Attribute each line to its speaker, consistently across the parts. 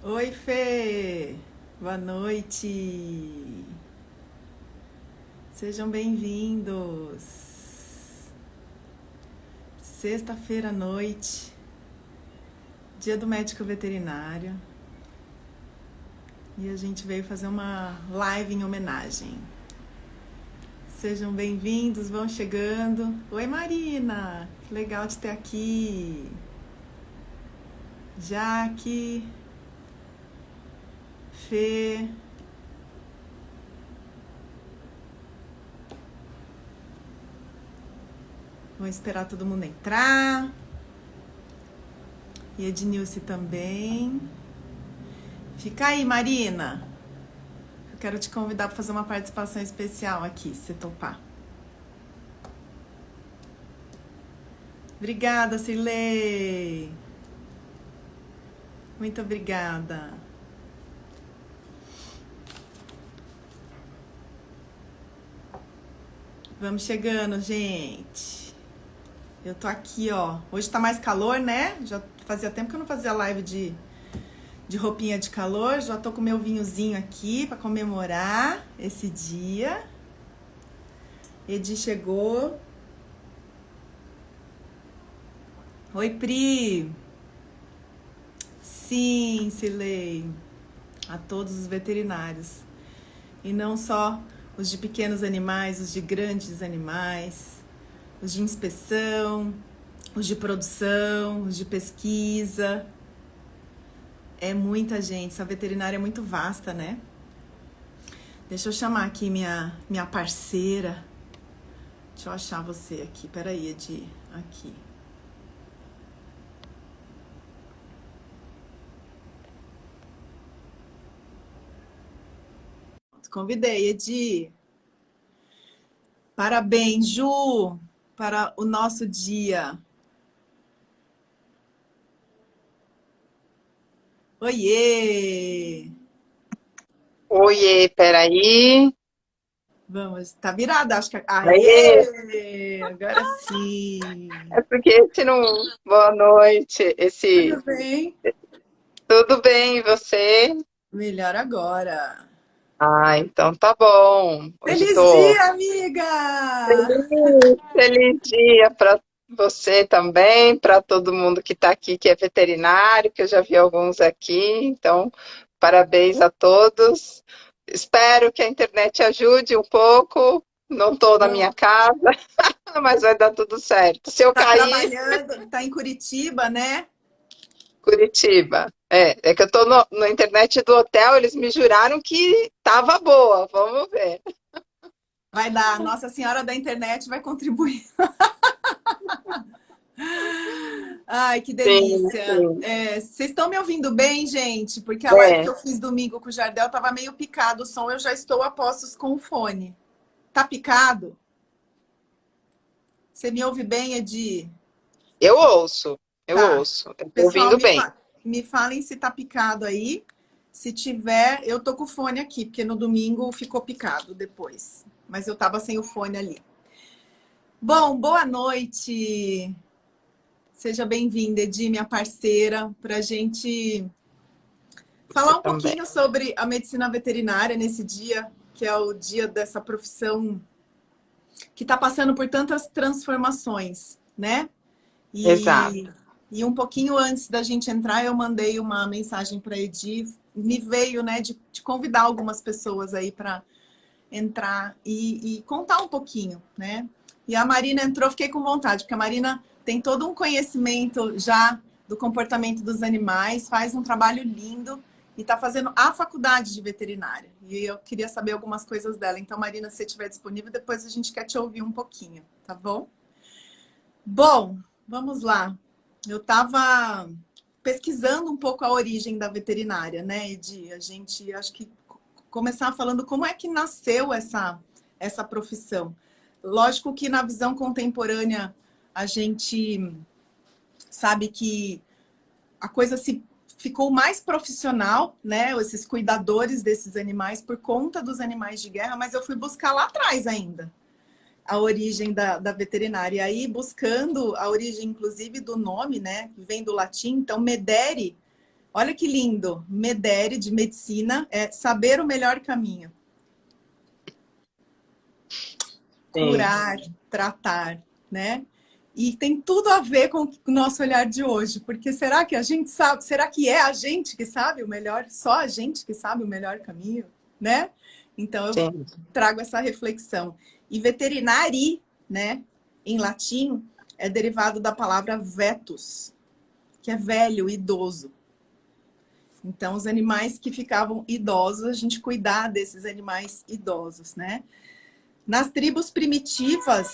Speaker 1: Oi, Fê! Boa noite! Sejam bem-vindos! Sexta-feira à noite, dia do médico veterinário, e a gente veio fazer uma live em homenagem. Sejam bem-vindos, vão chegando. Oi, Marina! Que legal te ter aqui! Jaque, Fê. Vamos esperar todo mundo entrar. E Ednilce também. Fica aí, Marina. Eu quero te convidar para fazer uma participação especial aqui, se topar. Obrigada, Cirlei. Muito obrigada. Vamos chegando, gente. Eu tô aqui, ó. Hoje tá mais calor, né? Já fazia tempo que eu não fazia live de roupinha de calor. Já tô com meu vinhozinho aqui para comemorar esse dia. Edi chegou. Oi, Pri. Sim, Cirlei. A todos os veterinários. E não só os de pequenos animais, os de grandes animais, os de inspeção, os de produção, os de pesquisa. É muita gente, essa veterinária é muito vasta, né? Deixa eu chamar aqui minha parceira. Deixa eu achar você aqui. Peraí, Edi. Aqui. Convidei, Edi. Parabéns, Ju, para o nosso dia. Oiê!
Speaker 2: Oiê, peraí.
Speaker 1: Vamos, tá virada, acho que.
Speaker 2: Aê,
Speaker 1: Aê! Agora sim!
Speaker 2: é porque esse não. Boa noite.
Speaker 1: Tudo bem?
Speaker 2: Tudo bem, e você?
Speaker 1: Melhor agora.
Speaker 2: Ah, então tá bom. Hoje
Speaker 1: Feliz
Speaker 2: tô
Speaker 1: dia, amiga!
Speaker 2: feliz, feliz dia para você também, para todo mundo que está aqui, que é veterinário, que eu já vi alguns aqui. Então, parabéns a todos. Espero que a internet ajude um pouco. Não estou na minha
Speaker 1: Bom,
Speaker 2: casa, mas vai dar tudo certo. Se eu
Speaker 1: tá
Speaker 2: cair,
Speaker 1: trabalhando, tá em Curitiba, né?
Speaker 2: Curitiba. É que eu tô na internet do hotel, eles me juraram que tava boa. Vamos ver.
Speaker 1: Vai dar, Nossa Senhora da Internet vai contribuir. Ai, que
Speaker 2: Sim,
Speaker 1: delícia.
Speaker 2: sim.
Speaker 1: É, vocês estão me ouvindo bem, gente? Porque a live que
Speaker 2: É,
Speaker 1: eu fiz domingo com o Jardel tava meio picado o som, eu já estou a postos com o fone. Tá picado? Você me ouve bem, Edi?
Speaker 2: eu ouço, eu
Speaker 1: Tá.
Speaker 2: ouço. Eu tô
Speaker 1: Pessoal,
Speaker 2: ouvindo bem.
Speaker 1: me falem se tá picado aí. Se tiver, eu tô com o fone aqui, porque no domingo ficou picado depois. Mas eu tava sem o fone ali. Bom, boa noite. Seja bem-vinda, Edi, minha parceira, para a gente
Speaker 2: Você
Speaker 1: falar um
Speaker 2: também.
Speaker 1: pouquinho sobre a medicina veterinária nesse dia, que é o dia dessa profissão que está passando por tantas transformações, né? E,
Speaker 2: Exato.
Speaker 1: e um pouquinho antes da gente entrar, eu mandei uma mensagem para a Edi, me veio, né, de convidar algumas pessoas aí para entrar e contar um pouquinho, né? E a Marina entrou, fiquei com vontade, porque a Marina tem todo um conhecimento já do comportamento dos animais, faz um trabalho lindo e está fazendo a faculdade de veterinária. E eu queria saber algumas coisas dela. Então, Marina, se você estiver disponível, depois a gente quer te ouvir um pouquinho, tá bom? Bom, vamos lá. Eu estava pesquisando um pouco a origem da veterinária, né, Edi? A gente acho que começar falando como é que nasceu essa profissão. Lógico que na visão contemporânea a gente sabe que a coisa se ficou mais profissional, né? Esses cuidadores desses animais por conta dos animais de guerra, mas eu fui buscar lá atrás ainda a origem da veterinária. E aí, buscando a origem, inclusive, do nome, né? Que vem do latim, então, medere Olha que lindo. MEDERE, de medicina, é saber o melhor caminho.
Speaker 2: Sim.
Speaker 1: Curar, tratar, né? E tem tudo a ver com o nosso olhar de hoje, porque será que a gente sabe, será que é a gente que sabe o melhor, só a gente que sabe o melhor caminho, né? Então eu
Speaker 2: Sim.
Speaker 1: trago essa reflexão. E veterinari, né, em latim, é derivado da palavra vetus, que é velho, idoso. Então, os animais que ficavam idosos, a gente cuidar desses animais idosos, né? Nas tribos primitivas,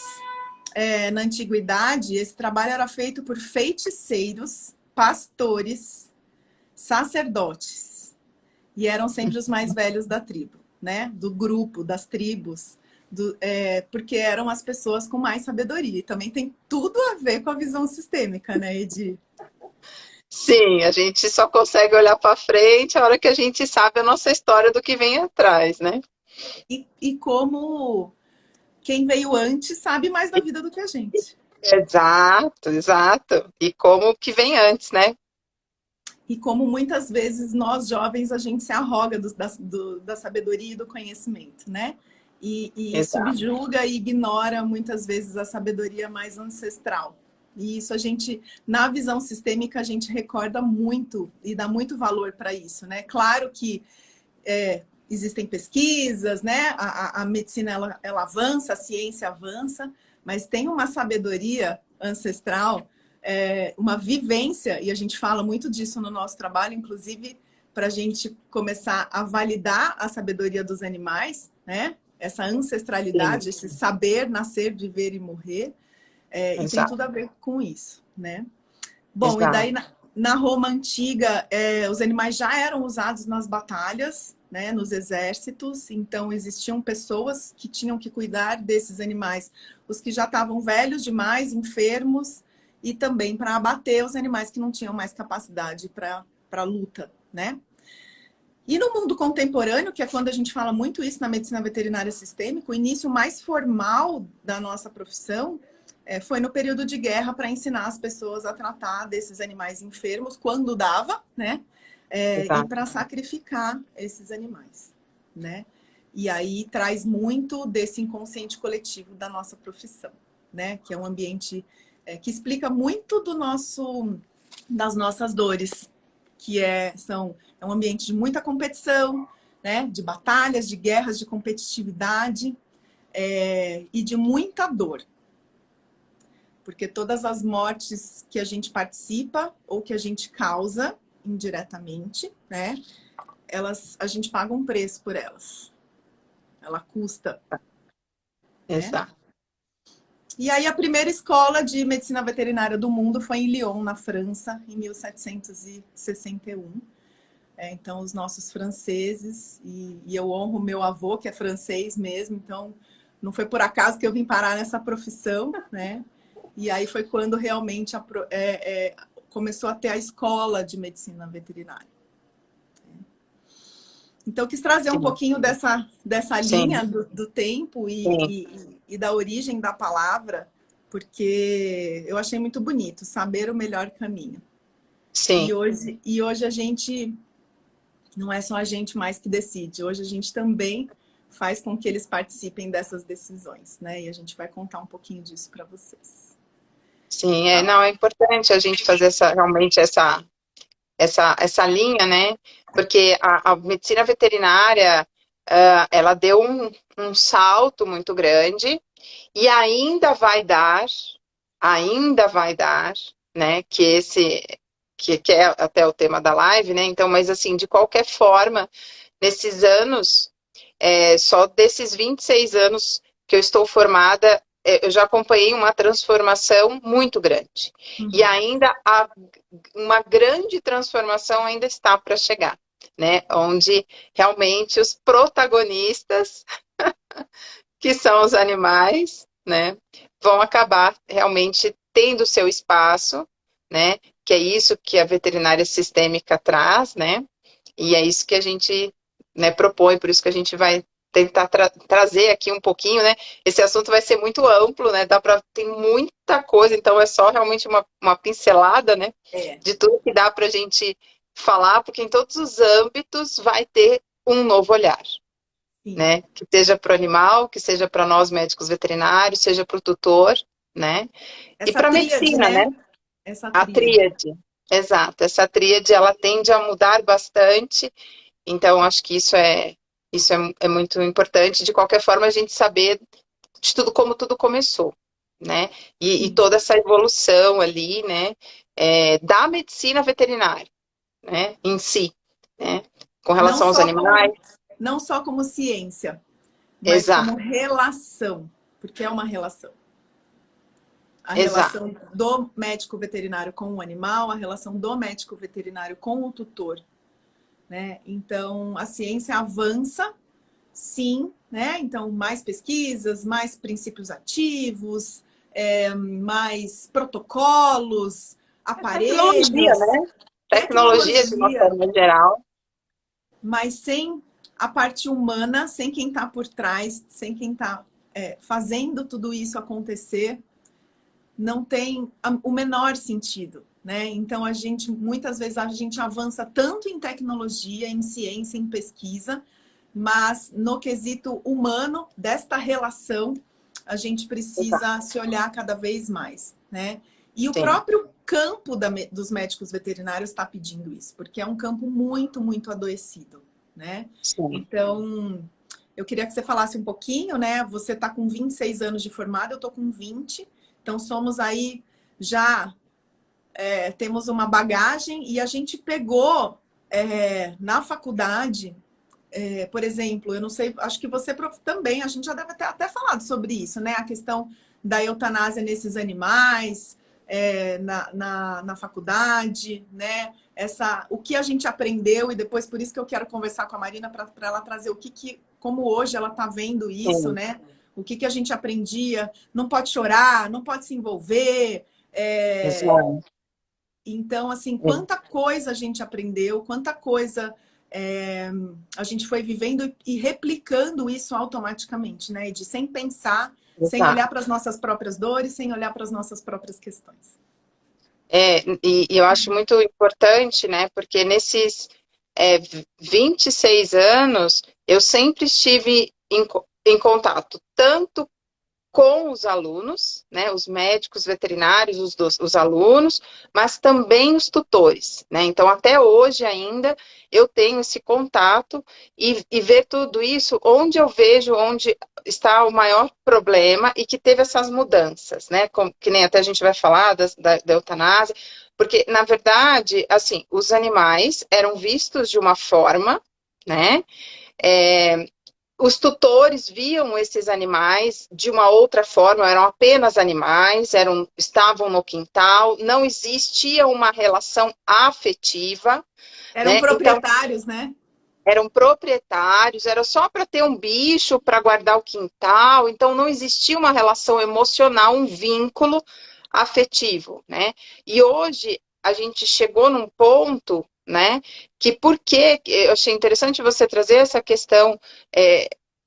Speaker 1: na antiguidade, esse trabalho era feito por feiticeiros, pastores, sacerdotes. E eram sempre os mais velhos da tribo, né? Do grupo, das tribos, porque eram as pessoas com mais sabedoria. E também tem tudo a ver com a visão sistêmica, né, Edi?
Speaker 2: Sim, a gente só consegue olhar para frente a hora que a gente sabe a nossa história do que vem atrás, né?
Speaker 1: E como quem veio antes sabe mais da vida do que a gente.
Speaker 2: Exato, exato. E como que vem antes, né?
Speaker 1: E como muitas vezes nós jovens a gente se arroga da sabedoria e do conhecimento, né? E
Speaker 2: Exato.
Speaker 1: subjuga e ignora muitas vezes a sabedoria mais ancestral. E isso a gente, na visão sistêmica, a gente recorda muito e dá muito valor para isso, né? Claro que existem pesquisas, né? A medicina ela avança, a ciência avança, mas tem uma sabedoria ancestral, uma vivência, e a gente fala muito disso no nosso trabalho, inclusive para a gente começar a validar a sabedoria dos animais, né? Essa
Speaker 2: Sim,
Speaker 1: ancestralidade, esse saber nascer, viver e morrer, e tem tudo
Speaker 2: exato,
Speaker 1: a ver com isso, né? Bom, e daí
Speaker 2: exato.
Speaker 1: na Roma antiga, os animais já eram usados nas batalhas, né, nos exércitos, então existiam pessoas que tinham que cuidar desses animais, os que já estavam velhos demais, enfermos, e também para abater os animais que não tinham mais capacidade para luta, né? E no mundo contemporâneo, que é quando a gente fala muito isso na medicina veterinária sistêmica, o início mais formal da nossa profissão foi no período de guerra para ensinar as pessoas a tratar desses animais enfermos quando dava, né? E
Speaker 2: Exato.
Speaker 1: para sacrificar esses animais, né? E aí traz muito desse inconsciente coletivo da nossa profissão, né? Que é um ambiente que explica muito das nossas dores, que é um ambiente de muita competição, né? De batalhas, de guerras, de competitividade e de muita dor. Porque todas as mortes que a gente participa ou que a gente causa indiretamente, né? A gente paga um preço por elas. Ela custa, né?
Speaker 2: Exato.
Speaker 1: E aí a primeira escola de medicina veterinária do mundo foi em Lyon, na França, em 1761. Então, os nossos franceses, e eu honro meu avô, que é francês mesmo, então não foi por acaso que eu vim parar nessa profissão, né? E aí foi quando realmente começou a ter a escola de medicina veterinária. Então, eu quis trazer um
Speaker 2: Sim,
Speaker 1: pouquinho dessa linha
Speaker 2: sim,
Speaker 1: do tempo
Speaker 2: sim,
Speaker 1: e da origem da palavra, porque eu achei muito bonito, saber o melhor caminho.
Speaker 2: sim,
Speaker 1: E hoje a gente, não é só a gente mais que decide, hoje a gente também faz com que eles participem dessas decisões, né? E a gente vai contar um pouquinho disso para vocês.
Speaker 2: sim.
Speaker 1: Tá?
Speaker 2: Não, é importante a gente fazer realmente essa linha, né? Porque a medicina veterinária, ela deu um salto muito grande e ainda vai dar, né? Que é até o tema da live, né? Então, mas assim, de qualquer forma, nesses anos, só desses 26 anos que eu estou formada, eu já acompanhei uma transformação muito grande. E
Speaker 1: Uhum.
Speaker 2: ainda uma grande transformação ainda está para chegar, né? Onde realmente os protagonistas, que são os animais, né, vão acabar realmente tendo seu espaço, né? Que é isso que a veterinária sistêmica traz, né? E é isso que a gente, né, propõe, por isso que a gente vai tentar trazer aqui um pouquinho, né? Esse assunto vai ser muito amplo, né? Tem muita coisa, então é só realmente uma pincelada, né?
Speaker 1: É,
Speaker 2: De tudo que dá para a gente falar, porque em todos os âmbitos vai ter um novo olhar,
Speaker 1: Sim.
Speaker 2: né? Que seja para o animal, que seja para nós médicos veterinários, seja para o tutor, né? E
Speaker 1: Essa
Speaker 2: para a
Speaker 1: tríade,
Speaker 2: medicina, né?
Speaker 1: né? Essa
Speaker 2: A
Speaker 1: tríade.
Speaker 2: tríade, exato. Essa tríade, ela tende a mudar bastante, então acho que é muito importante. De qualquer forma, a gente saber de tudo como tudo começou, né? E
Speaker 1: Isso.
Speaker 2: toda essa evolução ali, né? Da medicina veterinária, né? Em si, né? Com
Speaker 1: Não
Speaker 2: relação aos
Speaker 1: só
Speaker 2: animais,
Speaker 1: como, não só como ciência, mas como
Speaker 2: exato,
Speaker 1: relação, porque é uma relação. A
Speaker 2: exato,
Speaker 1: relação do médico veterinário com o animal, a relação do médico veterinário com o tutor, né? Então, a ciência avança, sim, né? Então, mais pesquisas, mais princípios ativos, mais protocolos,
Speaker 2: tecnologia,
Speaker 1: aparelhos,
Speaker 2: né? Tecnologia de uma
Speaker 1: tecnologia,
Speaker 2: forma geral,
Speaker 1: mas sem a parte humana, sem quem está por trás, sem quem está fazendo tudo isso acontecer, não tem o menor sentido, né? Então a gente muitas vezes a gente avança tanto em tecnologia, em ciência, em pesquisa, mas no quesito humano desta relação a gente
Speaker 2: exato,
Speaker 1: precisa se olhar cada vez mais, né? E o
Speaker 2: sim,
Speaker 1: próprio campo dos médicos veterinários está pedindo isso, porque é um campo muito, muito adoecido, né?
Speaker 2: sim.
Speaker 1: Então, eu queria que você falasse um pouquinho, né? Você está com 26 anos de formada, eu estou com 20. Então, somos aí já temos uma bagagem e a gente pegou na faculdade, por exemplo, eu não sei, acho que você também, a gente já deve ter até falado sobre isso, né? A questão da eutanásia nesses animais, na faculdade, né? O que a gente aprendeu, e depois por isso que eu quero conversar com a Marina para ela trazer como hoje ela está vendo isso,
Speaker 2: Sim,
Speaker 1: né? O que a gente aprendia, não pode chorar, não pode se envolver.
Speaker 2: exato.
Speaker 1: Então, assim, quanta coisa a gente aprendeu, quanta coisa a gente foi vivendo e replicando isso automaticamente, né? De sem pensar, sem olhar
Speaker 2: Exato.
Speaker 1: para as nossas próprias dores, sem olhar para as nossas próprias questões.
Speaker 2: E eu acho muito importante, né? Porque nesses 26 anos, eu sempre estive em contato tanto com os alunos, né, os médicos veterinários, os alunos, mas também os tutores, né? Então, até hoje ainda eu tenho esse contato e ver tudo isso onde eu vejo onde está o maior problema e que teve essas mudanças, né? Que nem até a gente vai falar da eutanásia, porque, na verdade, assim, os animais eram vistos de uma forma, né? É, os tutores viam esses animais de uma outra forma, eram apenas animais, estavam no quintal, não existia uma relação afetiva,
Speaker 1: Eram
Speaker 2: né? Então,
Speaker 1: proprietários, né?
Speaker 2: eram proprietários, era só para ter um bicho para guardar o quintal, então não existia uma relação emocional, um vínculo afetivo, né? E hoje a gente chegou num ponto, né, que porque eu achei interessante você trazer essa questão,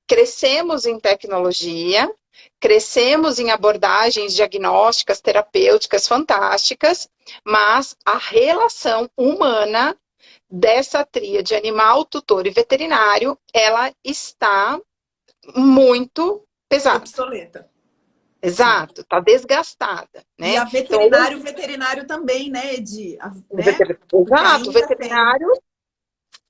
Speaker 2: crescemos em tecnologia, crescemos em abordagens diagnósticas, terapêuticas fantásticas, mas a relação humana dessa tríade animal, tutor e veterinário, ela está muito pesada.
Speaker 1: Obsoleta. Sim.
Speaker 2: Exato, está desgastada,
Speaker 1: E
Speaker 2: né?
Speaker 1: a
Speaker 2: Então,
Speaker 1: veterinário, veterinário também, né, Edi? Né? Porque
Speaker 2: exato, o
Speaker 1: ainda tem.
Speaker 2: veterinário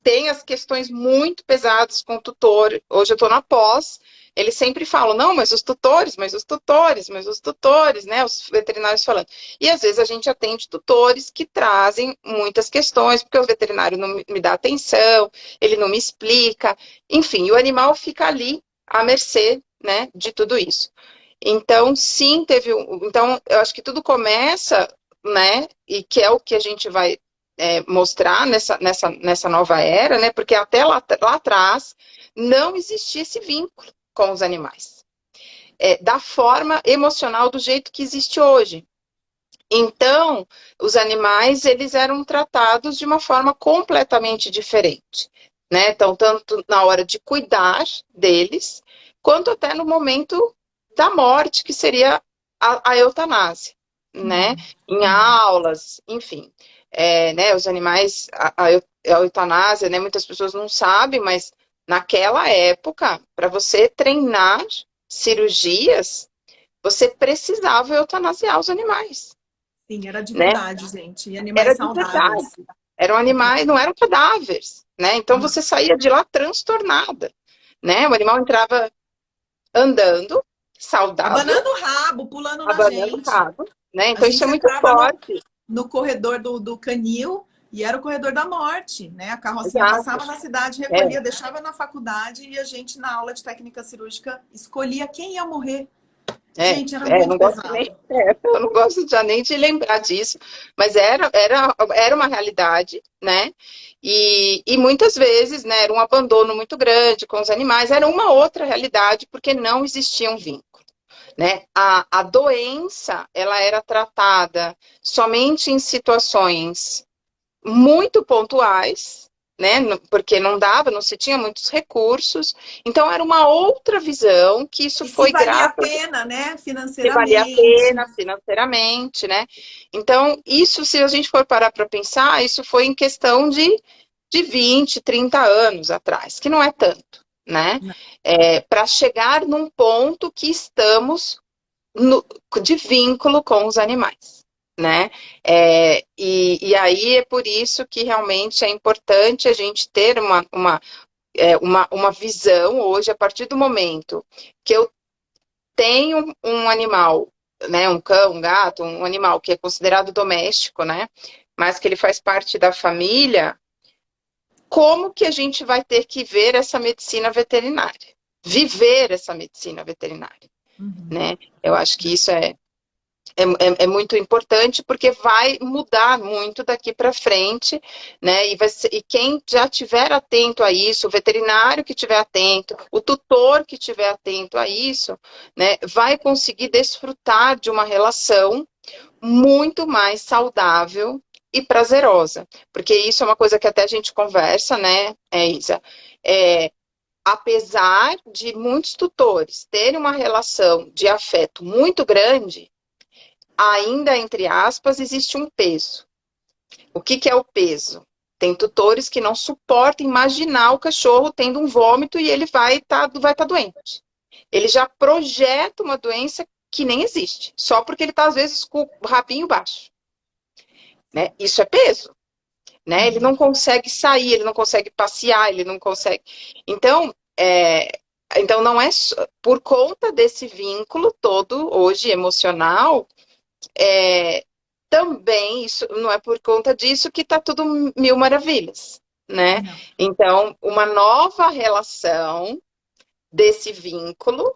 Speaker 2: tem as questões muito pesadas com o tutor. Hoje eu estou na pós, eles sempre falam, não, mas os tutores, mas os tutores, mas os tutores, né? Os veterinários falando. E às vezes a gente atende tutores que trazem muitas questões, porque o veterinário não me dá atenção, ele não me explica, enfim, e o animal fica ali à mercê, né, de tudo isso. Então, sim, Então, eu acho que tudo começa, né? E que é o que a gente vai mostrar nessa nova era, né? Porque até lá atrás não existia esse vínculo com os animais, da forma emocional do jeito que existe hoje. Então, os animais eles eram tratados de uma forma completamente diferente, né? Então, tanto na hora de cuidar deles, quanto até no momento da morte, que seria a eutanásia, né?
Speaker 1: Uhum.
Speaker 2: Em
Speaker 1: Uhum.
Speaker 2: aulas, enfim. né, os animais, a eutanásia, né, muitas pessoas não sabem, mas naquela época, para você treinar cirurgias, você precisava eutanasiar os animais,
Speaker 1: Sim, era de
Speaker 2: né?
Speaker 1: verdade, gente. E animais
Speaker 2: Era de verdade.
Speaker 1: saudáveis.
Speaker 2: Eram animais, não eram cadáveres, né? Então
Speaker 1: Não.
Speaker 2: você saía de lá transtornada, né? O animal entrava andando, saudável,
Speaker 1: Abanando o rabo, pulando na
Speaker 2: abanando o
Speaker 1: gente.
Speaker 2: rabo, né?
Speaker 1: A
Speaker 2: Então isso é
Speaker 1: gente
Speaker 2: muito
Speaker 1: entrava
Speaker 2: forte.
Speaker 1: no corredor do canil e era o corredor da morte, né? A carrocinha
Speaker 2: Exato.
Speaker 1: passava na cidade,
Speaker 2: É,
Speaker 1: recolhia, deixava na faculdade e a gente, na aula de técnica cirúrgica, escolhia quem ia morrer. Gente, era muito
Speaker 2: não gosto nem,
Speaker 1: pesado.
Speaker 2: eu não gosto já nem de lembrar disso, mas era uma realidade, né? E muitas vezes, né, era um abandono muito grande com os animais, era uma outra realidade, porque não existia um vínculo, né? A doença, ela era tratada somente em situações muito pontuais, né? Porque não dava, não se tinha muitos recursos. Então era uma outra visão que isso
Speaker 1: E se
Speaker 2: foi
Speaker 1: valia a
Speaker 2: graças
Speaker 1: pena, né?
Speaker 2: se valia a
Speaker 1: Financeiramente.
Speaker 2: pena financeiramente, né? Então, isso, se a gente for parar para pensar, isso foi em questão de 20, 30 anos atrás, que não é tanto, né?
Speaker 1: Não.
Speaker 2: Para chegar num ponto que estamos no, de vínculo com os animais, né? E aí é por isso que realmente é importante a gente ter uma visão hoje, a partir do momento que eu tenho um animal, né? Um cão, um gato, um animal que é considerado doméstico, né? Mas que ele faz parte da família, como que a gente vai ter que ver essa medicina veterinária? Viver essa medicina veterinária,
Speaker 1: Uhum.
Speaker 2: né? Eu acho que isso é muito importante porque vai mudar muito daqui para frente, né? E quem já estiver atento a isso, o veterinário que estiver atento, o tutor que estiver atento a isso, né, vai conseguir desfrutar de uma relação muito mais saudável e prazerosa, porque isso é uma coisa que até a gente conversa, né, Isa? É, apesar de muitos tutores terem uma relação de afeto muito grande, ainda, entre aspas, existe um peso. O que é o peso? Tem tutores que não suportam imaginar o cachorro tendo um vômito e ele vai tá doente. Ele já projeta uma doença que nem existe, só porque ele está, às vezes, com o rabinho baixo. Né? Isso é peso. Né? Ele
Speaker 1: Uhum.
Speaker 2: não consegue sair, ele não consegue passear, ele não consegue. Então, então não é por conta desse vínculo todo hoje emocional. Também isso não é por conta disso que está tudo mil maravilhas, né?
Speaker 1: Não.
Speaker 2: Então, uma nova relação desse vínculo,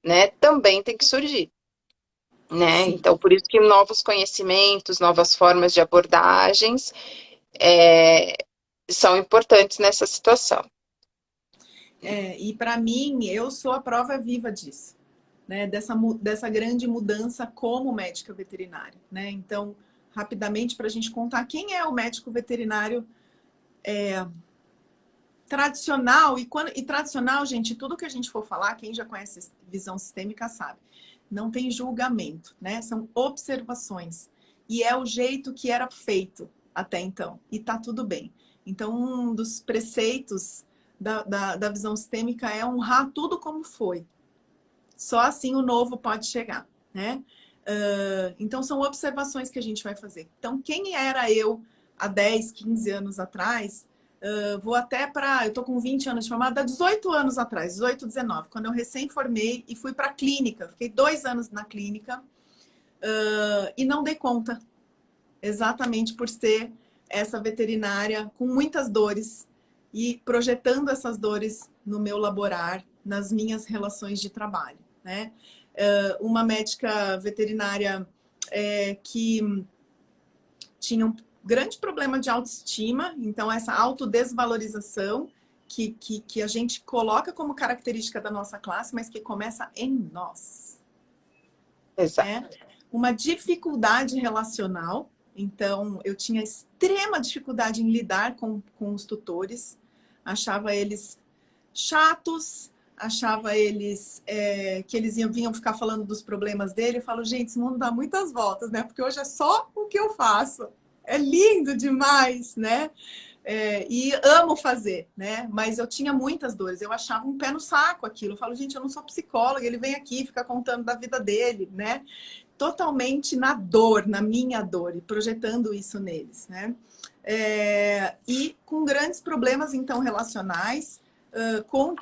Speaker 2: né, também tem que surgir, né?
Speaker 1: Sim.
Speaker 2: Então, por isso que novos conhecimentos, novas formas de abordagens é, são importantes nessa situação.
Speaker 1: E para mim, eu sou a prova viva disso, né? Dessa grande mudança como médica veterinária, né? Então, rapidamente, para a gente contar quem é o médico veterinário tradicional. E tradicional, gente, tudo que a gente for falar, quem já conhece visão sistêmica sabe. Não tem julgamento, né? São observações. E é o jeito que era feito até então. E tá tudo bem. Então, um dos preceitos da visão sistêmica é honrar tudo como foi. Só assim o novo pode chegar, né? Então, são observações que a gente vai fazer. Então, quem era eu há 10, 15 anos atrás, vou até para... Eu tô com 20 anos de formada, há 18 anos atrás, 18, 19, quando eu recém-formei e fui para a clínica. Fiquei 2 anos na clínica e não dei conta, exatamente por ser essa veterinária com muitas dores e projetando essas dores no meu laborar, nas minhas relações de trabalho, né? Uma médica veterinária que tinha um grande problema de autoestima, então essa autodesvalorização que a gente coloca como característica da nossa classe, mas que começa em nós, né?
Speaker 2: Exato.
Speaker 1: Uma dificuldade relacional, então eu tinha extrema dificuldade em lidar com os tutores, achava eles chatos, achava eles que eles vinham ficar falando dos problemas dele. Eu falo, gente, esse mundo dá muitas voltas, né? Porque hoje é só o que eu faço. É lindo demais, né? E amo fazer, né? Mas eu tinha muitas dores. Eu achava um pé no saco aquilo. Eu falo, gente, eu não sou psicóloga. Ele vem aqui, fica contando da vida dele, né? Totalmente na dor, na minha dor, e projetando isso neles, né? E com grandes problemas, então, relacionais,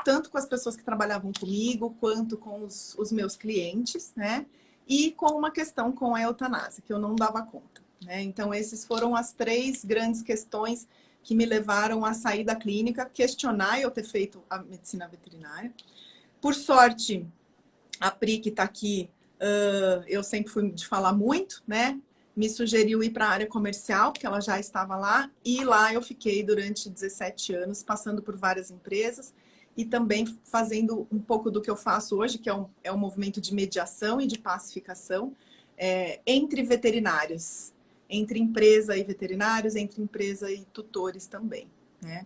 Speaker 1: tanto com as pessoas que trabalhavam comigo, quanto com os meus clientes, né? E com uma questão com a eutanásia, que eu não dava conta, né? Então, essas foram as 3 grandes questões que me levaram a sair da clínica, questionar eu ter feito a medicina veterinária. Por sorte, a Pri, que está aqui, eu sempre fui de falar muito, né? Me sugeriu ir para a área comercial, porque ela já estava lá, e lá eu fiquei durante 17 anos, passando por várias empresas e também fazendo um pouco do que eu faço hoje, que é um movimento de mediação e de pacificação entre veterinários, entre empresa e veterinários, entre empresa e tutores também, né?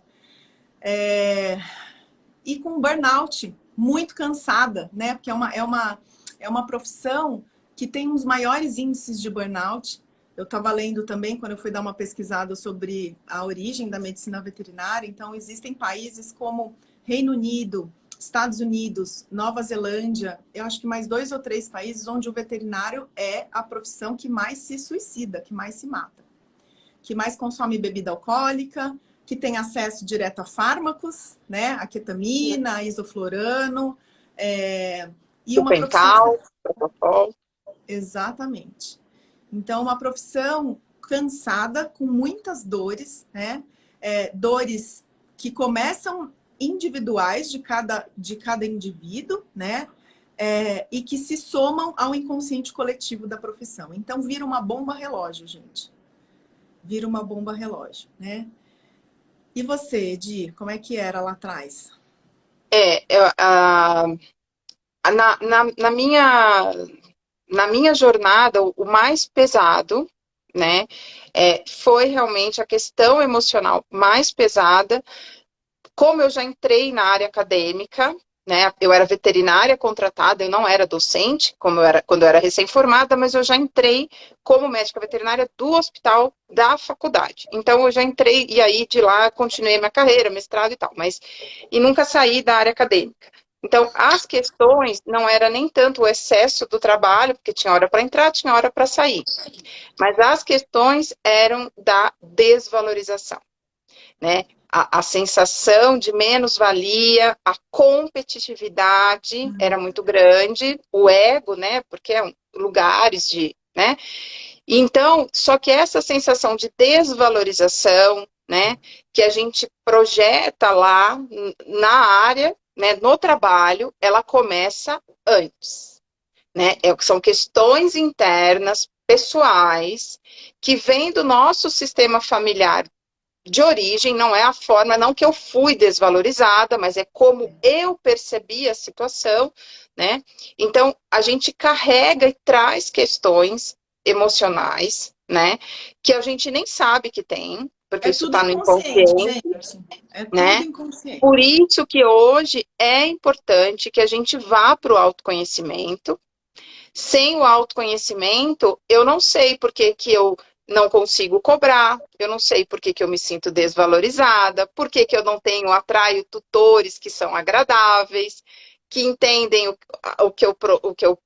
Speaker 1: E com burnout, muito cansada, né? Porque é uma profissão que tem uns maiores índices de burnout. Eu estava lendo também, quando eu fui dar uma pesquisada sobre a origem da medicina veterinária. Então, existem países como Reino Unido, Estados Unidos, Nova Zelândia, eu acho que mais 2 ou 3 países onde o veterinário é a profissão que mais se suicida, que mais se mata, que mais consome bebida alcoólica, que tem acesso direto a fármacos, né? A ketamina, a isoflorano, e
Speaker 2: O
Speaker 1: uma profissão...
Speaker 2: pencal, protocolo.
Speaker 1: Exatamente. Então, uma profissão cansada, com muitas dores, né? Dores que começam individuais de cada indivíduo, né? E que se somam ao inconsciente coletivo da profissão. Então, vira uma bomba relógio, gente. Vira uma bomba relógio, né? E você, Edi, como é que era lá atrás?
Speaker 2: Na minha jornada, o mais pesado, né, foi realmente a questão emocional mais pesada. Como eu já entrei na área acadêmica, né, eu era veterinária contratada, eu não era docente, quando eu era recém-formada, mas eu já entrei como médica veterinária do hospital da faculdade. Então, eu já entrei, e aí de lá continuei minha carreira, mestrado e tal, e nunca saí da área acadêmica. Então, as questões não era nem tanto o excesso do trabalho, porque tinha hora para entrar, tinha hora para sair, mas as questões eram da desvalorização, né? A sensação de menos-valia, a competitividade era muito grande, o ego, né? Porque lugares de, né? Então, só que essa sensação de desvalorização, né? Que a gente projeta lá na área, né? No trabalho, ela começa antes, né? São questões internas, pessoais, que vêm do nosso sistema familiar de origem, não é a forma, não que eu fui desvalorizada, mas é como eu percebi a situação, né? Então, a gente carrega e traz questões emocionais, né? Que a gente nem sabe que tem, porque
Speaker 1: É
Speaker 2: isso
Speaker 1: tudo
Speaker 2: está no
Speaker 1: inconsciente,
Speaker 2: inconsciente,
Speaker 1: gente. É tudo
Speaker 2: né?
Speaker 1: inconsciente.
Speaker 2: Por isso que hoje é importante que a gente vá para o autoconhecimento. Sem o autoconhecimento, eu não sei por que eu não consigo cobrar, eu não sei por que eu me sinto desvalorizada, por que eu não atraio tutores que são agradáveis, que entendem o que eu procuro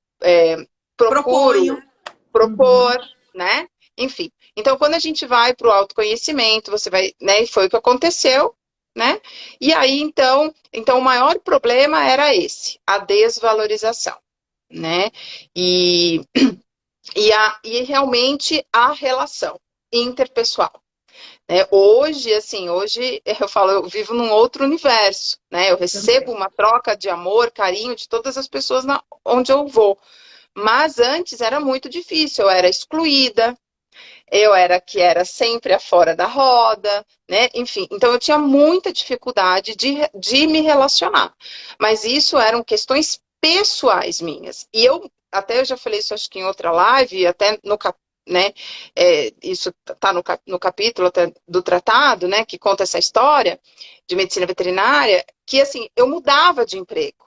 Speaker 1: Proponho.
Speaker 2: propor, né? Enfim. Então, quando a gente vai para o autoconhecimento, você vai, né? E foi o que aconteceu, né? E aí, então, o maior problema era esse, a desvalorização, né? E realmente a relação interpessoal, né? Hoje, assim, hoje eu falo, eu vivo num outro universo, né? Eu recebo
Speaker 1: Também.
Speaker 2: uma troca de amor, carinho de todas as pessoas onde eu vou. Mas antes era muito difícil, eu era excluída, eu era que era sempre a fora da roda, né? Enfim, então eu tinha muita dificuldade de me relacionar. Mas isso eram questões pessoais minhas. E até eu já falei isso acho que em outra live, até no né? Isso está no capítulo até do tratado, né? Que conta essa história de medicina veterinária, que assim, eu mudava de emprego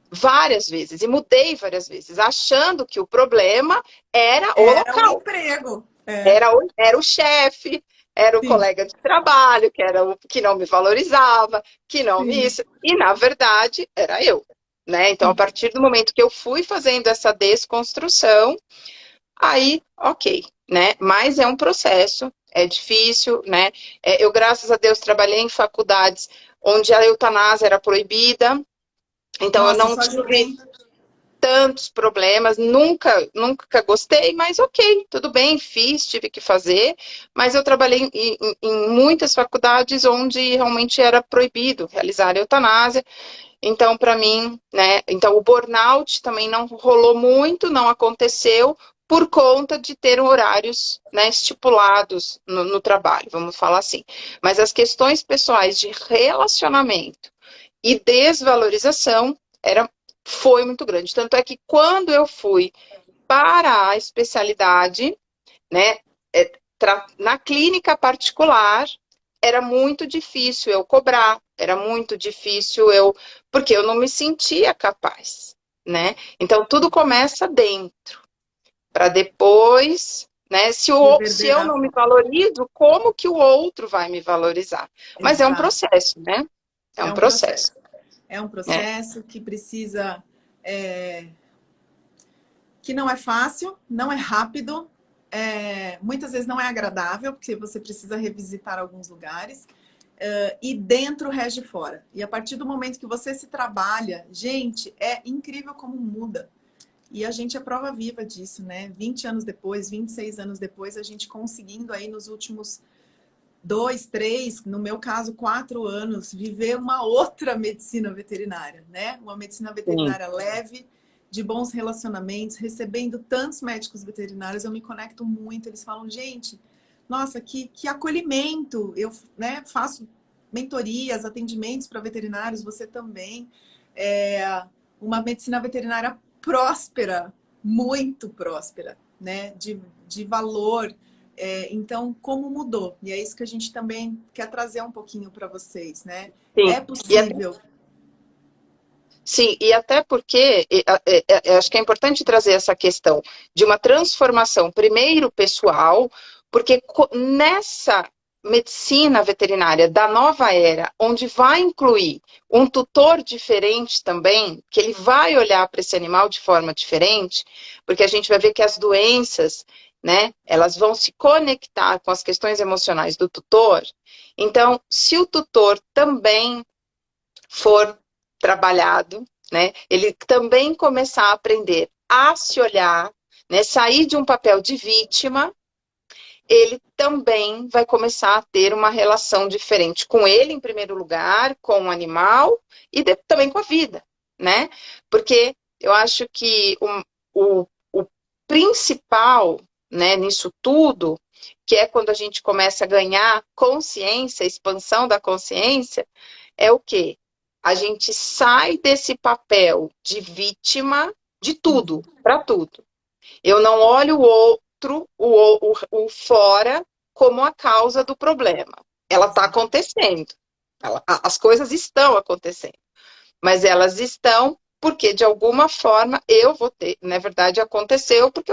Speaker 2: várias vezes, e mudei várias vezes, achando que o problema era o
Speaker 1: Era o
Speaker 2: local.
Speaker 1: emprego. É,
Speaker 2: era o chefe, era o
Speaker 1: sim,
Speaker 2: colega de trabalho, que era o que não me valorizava, que não me
Speaker 1: sim,
Speaker 2: isso. E, na verdade, era eu. Né? Então, a
Speaker 1: sim.
Speaker 2: partir do momento que eu fui fazendo essa desconstrução, aí, ok, né? Mas é um processo, é difícil, né? Eu, graças a Deus, trabalhei em faculdades onde a eutanásia era proibida, então eu
Speaker 1: Nossa,
Speaker 2: não
Speaker 1: isso
Speaker 2: tive
Speaker 1: ajudei.
Speaker 2: tantos problemas, nunca gostei, mas ok, tudo bem, fiz, tive que fazer, mas eu trabalhei em muitas faculdades onde realmente era proibido realizar a eutanásia, então para mim, né, então o burnout também não rolou muito, não aconteceu, por conta de ter horários, né, estipulados no trabalho, vamos falar assim. Mas as questões pessoais de relacionamento e desvalorização foi muito grande. Tanto é que quando eu fui para a especialidade, né, na clínica particular, era muito difícil eu cobrar, era muito difícil porque eu não me sentia capaz, né? Então tudo começa dentro, para depois, né? Se eu
Speaker 1: Reverberar
Speaker 2: não me
Speaker 1: fora.
Speaker 2: valorizo, como que o outro vai me valorizar? Mas é um
Speaker 1: Exato.
Speaker 2: processo, né? É
Speaker 1: É
Speaker 2: um
Speaker 1: um
Speaker 2: processo.
Speaker 1: processo. É um
Speaker 2: Né?
Speaker 1: processo que precisa, que não é fácil, não é rápido, muitas vezes não é agradável, porque você precisa revisitar alguns lugares, e dentro rege fora. E a partir do momento que você se trabalha, gente, é incrível como muda. E a gente é prova viva disso, né? 20 anos depois, 26 anos depois, a gente conseguindo aí nos últimos 2, 3, no meu caso, 4 anos, viver uma outra medicina veterinária, né? Uma medicina
Speaker 2: Sim.
Speaker 1: veterinária leve, de bons relacionamentos, recebendo tantos médicos veterinários, eu me conecto muito. Eles falam, gente, nossa, que acolhimento! Eu, né, faço mentorias, atendimentos para veterinários, você também. Uma medicina veterinária próspera, muito próspera, né? De valor. Então, como mudou? E é isso que a gente também quer trazer um pouquinho para vocês, né?
Speaker 2: Sim.
Speaker 1: É
Speaker 2: E até
Speaker 1: possível.
Speaker 2: Sim, e até porque acho que é importante trazer essa questão de uma transformação, primeiro pessoal, porque nessa medicina veterinária da nova era, onde vai incluir um tutor diferente também, que ele vai olhar para esse animal de forma diferente, porque a gente vai ver que as doenças, né, elas vão se conectar com as questões emocionais do tutor. Então, se o tutor também for trabalhado, né, ele também começar a aprender a se olhar, né, sair de um papel de vítima, ele também vai começar a ter uma relação diferente com ele, em primeiro lugar, com o animal e também com a vida, né? Porque eu acho que o principal, né, nisso tudo, que é quando a gente começa a ganhar consciência, expansão da consciência, é o quê? A gente sai desse papel de vítima de tudo, para tudo. Eu não olho o outro, o fora, como a causa do problema. Ela está
Speaker 1: Exato.
Speaker 2: acontecendo. As coisas estão acontecendo. Mas elas estão porque, de alguma forma, eu vou ter. Na verdade, aconteceu porque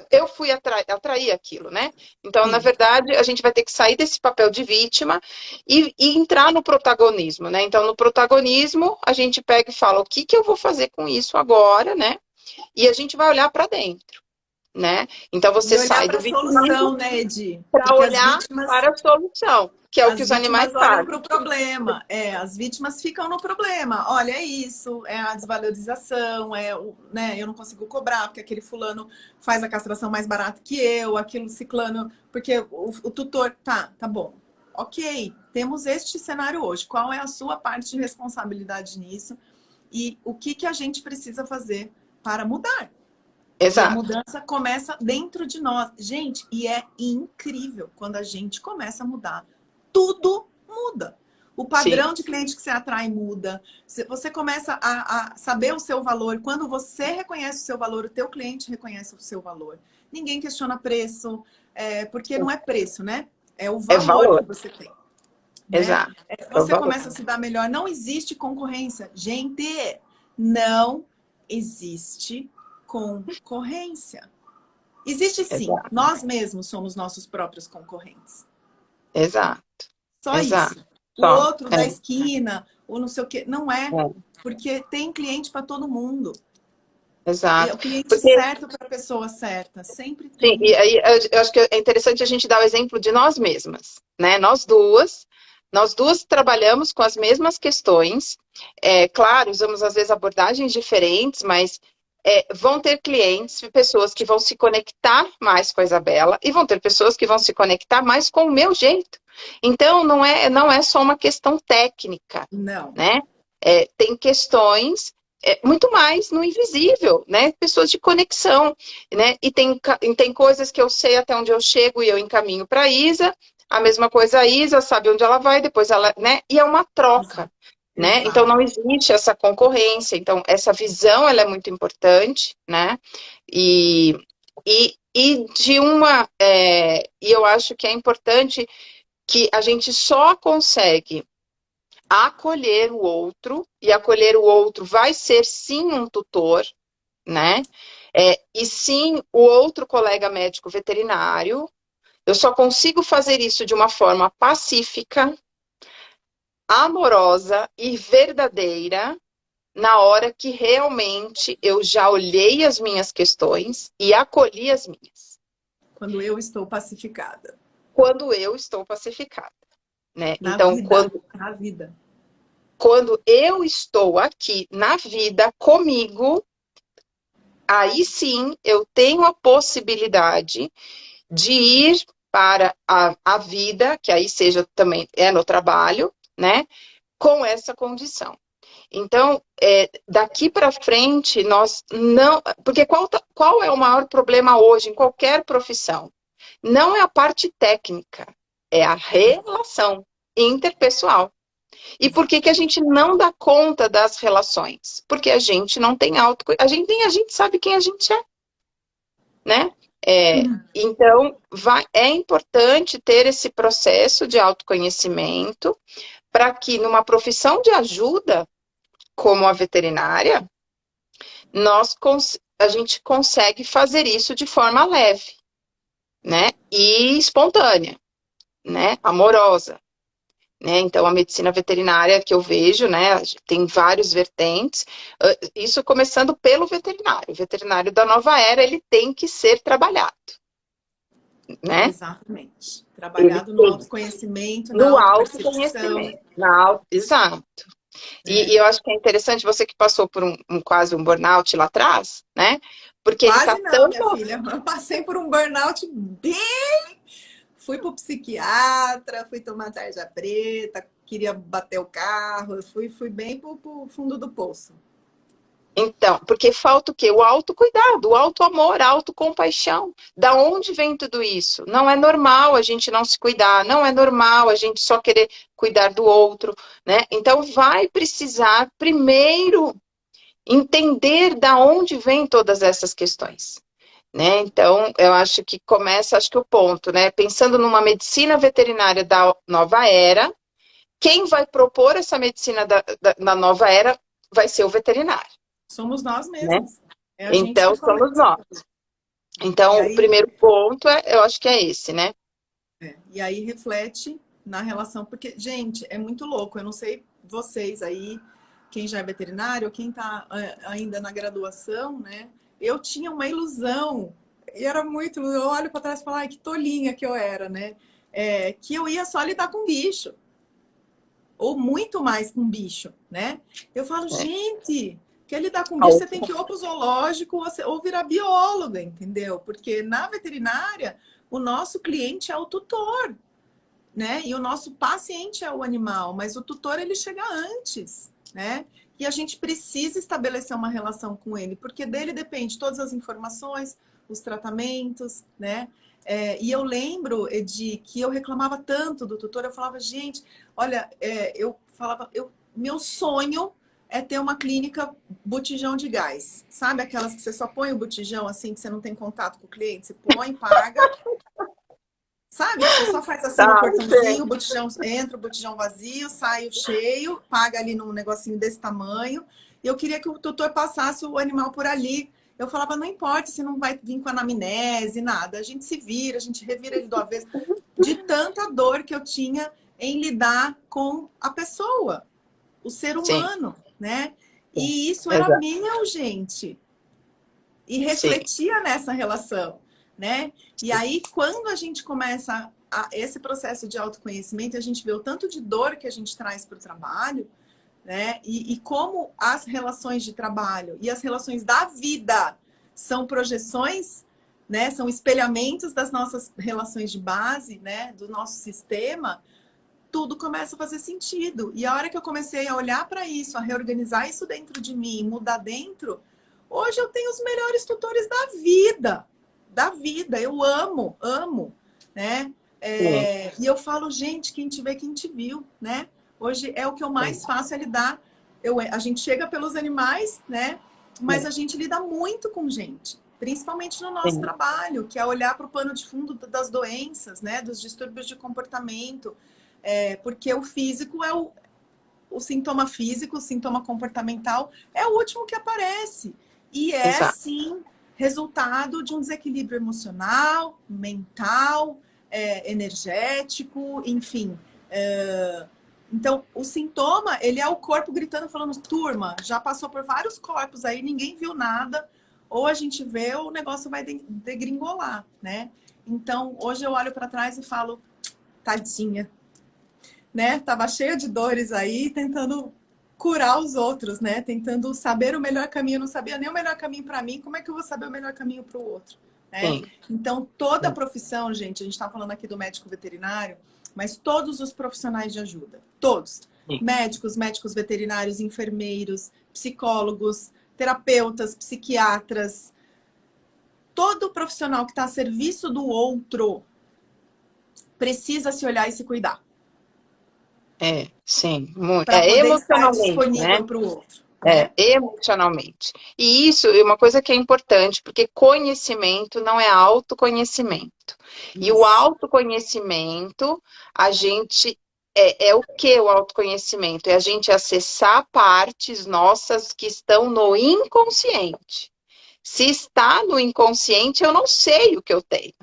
Speaker 2: eu fui atrair aquilo, né? Então, na
Speaker 1: Sim.
Speaker 2: verdade, a gente vai ter que sair desse papel de vítima e entrar no protagonismo, né? Então, no protagonismo, a gente pega e fala: o que eu vou fazer com isso agora, né? E a gente vai olhar para dentro, né? Então
Speaker 1: E
Speaker 2: você
Speaker 1: olhar
Speaker 2: sai
Speaker 1: para
Speaker 2: do
Speaker 1: a
Speaker 2: vitimismo
Speaker 1: solução, né, Edi?
Speaker 2: para
Speaker 1: Porque
Speaker 2: olhar para a solução, que é o que
Speaker 1: as
Speaker 2: os animais
Speaker 1: vítimas olham
Speaker 2: fazem.
Speaker 1: para o problema. As vítimas ficam no problema. Olha, é isso, é a desvalorização, né, eu não consigo cobrar porque aquele fulano faz a castração mais barata que eu, aquilo ciclano, porque o tutor, tá bom. Ok, temos este cenário hoje. Qual é a sua parte de responsabilidade nisso? E o que a gente precisa fazer para mudar? E a
Speaker 2: Exato.
Speaker 1: mudança começa dentro de nós. Gente, e é incrível quando a gente começa a mudar. Tudo muda. O
Speaker 2: Sim,
Speaker 1: padrão de cliente que você atrai muda. Você começa a saber o seu valor. Quando você reconhece o seu valor, o teu cliente reconhece o seu valor. Ninguém questiona preço, porque não é preço, né? É o
Speaker 2: é
Speaker 1: valor que
Speaker 2: valor.
Speaker 1: você tem, né?
Speaker 2: Exato. É o
Speaker 1: Você
Speaker 2: valor.
Speaker 1: começa a se dar melhor. Não existe concorrência. Gente, não existe concorrência. Existe sim.
Speaker 2: Exato,
Speaker 1: Nós mesmos somos nossos próprios concorrentes.
Speaker 2: exato,
Speaker 1: Só
Speaker 2: exato.
Speaker 1: isso. O
Speaker 2: Só.
Speaker 1: outro da esquina, ou não sei o quê. Não é.
Speaker 2: É,
Speaker 1: Porque tem cliente para todo mundo. E é
Speaker 2: exato.
Speaker 1: o cliente
Speaker 2: Porque,
Speaker 1: certo para a pessoa certa. Sempre
Speaker 2: sim,
Speaker 1: tem.
Speaker 2: e aí eu acho que é interessante a gente dar o exemplo de nós mesmas, né? Nós duas trabalhamos com as mesmas questões. É, claro, usamos às vezes abordagens diferentes, mas vão ter clientes, pessoas que vão se conectar mais com a Isabela e vão ter pessoas que vão se conectar mais com o meu jeito. Então, não é só uma questão técnica,
Speaker 1: Não.
Speaker 2: né? Tem questões muito mais no invisível, né? Pessoas de conexão, né? E tem coisas que eu sei até onde eu chego e eu encaminho para a Isa, a mesma coisa a Isa sabe onde ela vai, depois ela, né? E é uma troca,
Speaker 1: Exato.
Speaker 2: né? Então
Speaker 1: Exato.
Speaker 2: não existe essa concorrência, então essa visão ela é muito importante, né? E, e eu acho que é importante que a gente só consegue acolher o outro, e acolher o outro vai ser sim um tutor, né? E sim o outro colega médico veterinário. Eu só consigo fazer isso de uma forma pacífica, amorosa e verdadeira na hora que realmente eu já olhei as minhas questões e acolhi as minhas.
Speaker 1: Quando eu estou pacificada.
Speaker 2: Quando eu estou pacificada, né?
Speaker 1: Na
Speaker 2: Então,
Speaker 1: vida.
Speaker 2: quando,
Speaker 1: Na vida.
Speaker 2: quando eu estou aqui na vida comigo, aí sim eu tenho a possibilidade de ir para a vida, que aí seja também no trabalho, né? Com essa condição. Então, daqui para frente, nós não. Porque qual é o maior problema hoje em qualquer profissão? Não é a parte técnica, é a relação interpessoal. E por
Speaker 1: Exato.
Speaker 2: que a gente não dá conta das relações? Porque a gente não tem a gente nem a gente sabe quem a gente é, né? Então, é importante ter esse processo de autoconhecimento para que numa profissão de ajuda, como a veterinária, a gente consegue fazer isso de forma leve, né? E espontânea, né? Amorosa. Né? Então, a medicina veterinária que eu vejo, né, tem vários vertentes, isso começando pelo veterinário. O veterinário da nova era, ele tem que ser trabalhado, né?
Speaker 1: Exatamente.
Speaker 2: Ele
Speaker 1: Trabalhado no
Speaker 2: tem,
Speaker 1: autoconhecimento, na
Speaker 2: no
Speaker 1: autopercepção.
Speaker 2: autoconhecimento, exato. E
Speaker 1: Né?
Speaker 2: eu acho que é interessante, você que passou por quase um burnout lá atrás, né? Porque ele tá
Speaker 1: Quase não,
Speaker 2: tão...
Speaker 1: minha filha. Eu passei por um burnout bem. Fui pro psiquiatra, fui tomar tarja preta, queria bater o carro, eu fui bem pro fundo do poço.
Speaker 2: Então, porque falta o quê? O autocuidado, o autoamor, a autocompaixão. Da onde vem tudo isso? Não é normal a gente não se cuidar, não é normal a gente só querer cuidar do outro, né? Então, vai precisar primeiro entender da onde vem todas essas questões, né? Então, eu acho que começa, acho que o ponto, né? Pensando numa medicina veterinária da nova era, quem vai propor essa medicina da nova era vai ser o veterinário,
Speaker 1: Somos nós
Speaker 2: né?
Speaker 1: mesmos. É a gente
Speaker 2: Então,
Speaker 1: que
Speaker 2: somos
Speaker 1: começa.
Speaker 2: nós.
Speaker 1: E
Speaker 2: Então, o
Speaker 1: aí,
Speaker 2: primeiro ponto, eu acho que é esse, né?
Speaker 1: e aí reflete na relação, porque, gente, é muito louco. Eu não sei vocês aí, quem já é veterinário, quem está ainda na graduação, né? Eu tinha uma ilusão, e era muito. Eu olho para trás e falo, ai, que tolinha que eu era, né? Que eu ia só lidar com bicho, ou muito mais com bicho, né? Eu falo,
Speaker 2: É.
Speaker 1: gente, quer lidar com
Speaker 2: A
Speaker 1: bicho, você
Speaker 2: outra.
Speaker 1: tem que ir ou para o zoológico ou virar bióloga, entendeu? Porque na veterinária, o nosso cliente é o tutor, né? E o nosso paciente é o animal, mas o tutor ele chega antes, né? E a gente precisa estabelecer uma relação com ele, porque dele depende todas as informações, os tratamentos, né? E eu lembro, Edi, que eu reclamava tanto do tutor, eu falava, gente, olha, eu falava, meu sonho é ter uma clínica botijão de gás. Sabe aquelas que você só põe o botijão assim, que você não tem contato com o cliente? Você põe, paga. Sabe? Que você só faz assim no
Speaker 2: Tá,
Speaker 1: portãozinho, o botijão entra, o botijão vazio, sai o cheio, paga ali num negocinho desse tamanho. E eu queria que o tutor passasse o animal por ali. Eu falava, não importa se não vai vir com anamnese, nada. A gente se vira, a gente revira ele do avesso. De tanta dor que eu tinha em lidar com a pessoa, o ser
Speaker 2: Sim,
Speaker 1: humano, né?
Speaker 2: sim,
Speaker 1: E isso era
Speaker 2: exato.
Speaker 1: meu, gente. E
Speaker 2: Sim,
Speaker 1: refletia nessa relação, né? E aí, quando a gente começa esse processo de autoconhecimento, a gente vê o tanto de dor que a gente traz para o trabalho, né? E como as relações de trabalho e as relações da vida são projeções, né? São espelhamentos das nossas relações de base, né? Do nosso sistema, tudo começa a fazer sentido. E a hora que eu comecei a olhar para isso, a reorganizar isso dentro de mim, mudar dentro, hoje eu tenho os melhores tutores da vida. Da vida. Eu amo, amo, né?
Speaker 2: sim,
Speaker 1: E eu falo, gente, quem te vê, quem te viu, né? Hoje é o que eu
Speaker 2: sim,
Speaker 1: mais faço é lidar. A gente chega pelos animais, né? Mas
Speaker 2: sim,
Speaker 1: a gente lida muito com gente, principalmente no nosso
Speaker 2: sim,
Speaker 1: trabalho, que é olhar para o pano de fundo das doenças, né? Dos distúrbios de comportamento. Porque o físico é o sintoma físico, o sintoma comportamental é o último que aparece. E é,
Speaker 2: exato.
Speaker 1: sim, resultado de um desequilíbrio emocional, mental, energético, enfim. Então, o sintoma, ele é o corpo gritando, falando, turma, já passou por vários corpos aí, ninguém viu nada, ou a gente vê ou o negócio vai degringolar, né? Então, hoje eu olho para trás e falo, tadinha, né? Tava cheia de dores aí, tentando curar os outros, né? Tentando saber o melhor caminho. Eu não sabia nem o melhor caminho para mim, como é que eu vou saber o melhor caminho para o outro, né?
Speaker 2: Sim,
Speaker 1: Então, toda a
Speaker 2: sim,
Speaker 1: profissão, gente, a gente está falando aqui do médico veterinário, mas todos os profissionais de ajuda, todos.
Speaker 2: sim.
Speaker 1: Médicos, médicos veterinários, enfermeiros, psicólogos, terapeutas, psiquiatras, todo profissional que está a serviço do outro precisa se olhar e se cuidar
Speaker 2: Sim, muito.
Speaker 1: para poder estar
Speaker 2: Emocionalmente, né?
Speaker 1: disponível para o outro, né?
Speaker 2: Emocionalmente. E isso é uma coisa que é importante, porque conhecimento não é autoconhecimento. E o
Speaker 1: Isso.
Speaker 2: autoconhecimento, a gente é o que o autoconhecimento? É a gente acessar partes nossas que estão no inconsciente. Se está no inconsciente, eu não sei o que eu tenho.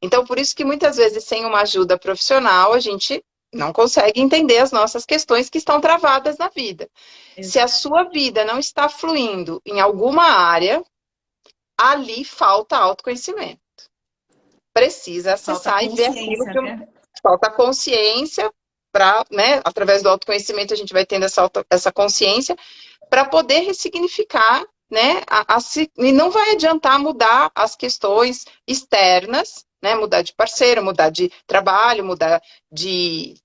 Speaker 2: Então, por isso que muitas vezes, sem uma ajuda profissional, a gente não consegue entender as nossas questões que estão travadas na vida. Se a
Speaker 1: Exato.
Speaker 2: sua vida não está fluindo em alguma área, ali falta autoconhecimento. Precisa
Speaker 1: Falta
Speaker 2: acessar e ver aquilo
Speaker 1: consciência,
Speaker 2: que
Speaker 1: né?
Speaker 2: falta consciência para, né, através do autoconhecimento a gente vai tendo essa consciência para poder ressignificar, né, e não vai adiantar mudar as questões externas, né, mudar de parceiro, mudar de trabalho, mudar de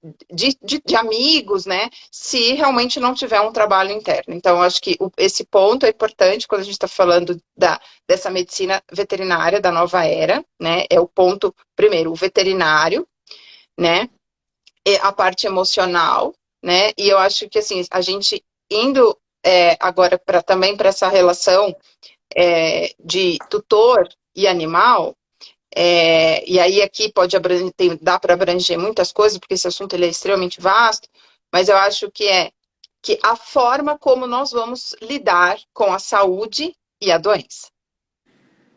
Speaker 2: amigos, né, se realmente não tiver um trabalho interno. Então, acho que esse ponto é importante quando a gente está falando dessa medicina veterinária da nova era, né, é o ponto, primeiro, o veterinário, né, e a parte emocional, né, e eu acho que, assim, a gente indo agora também para essa relação de tutor e animal, e aí aqui pode dá para abranger muitas coisas, porque esse assunto ele é extremamente vasto, mas eu acho que a forma como nós vamos lidar com a saúde e a doença,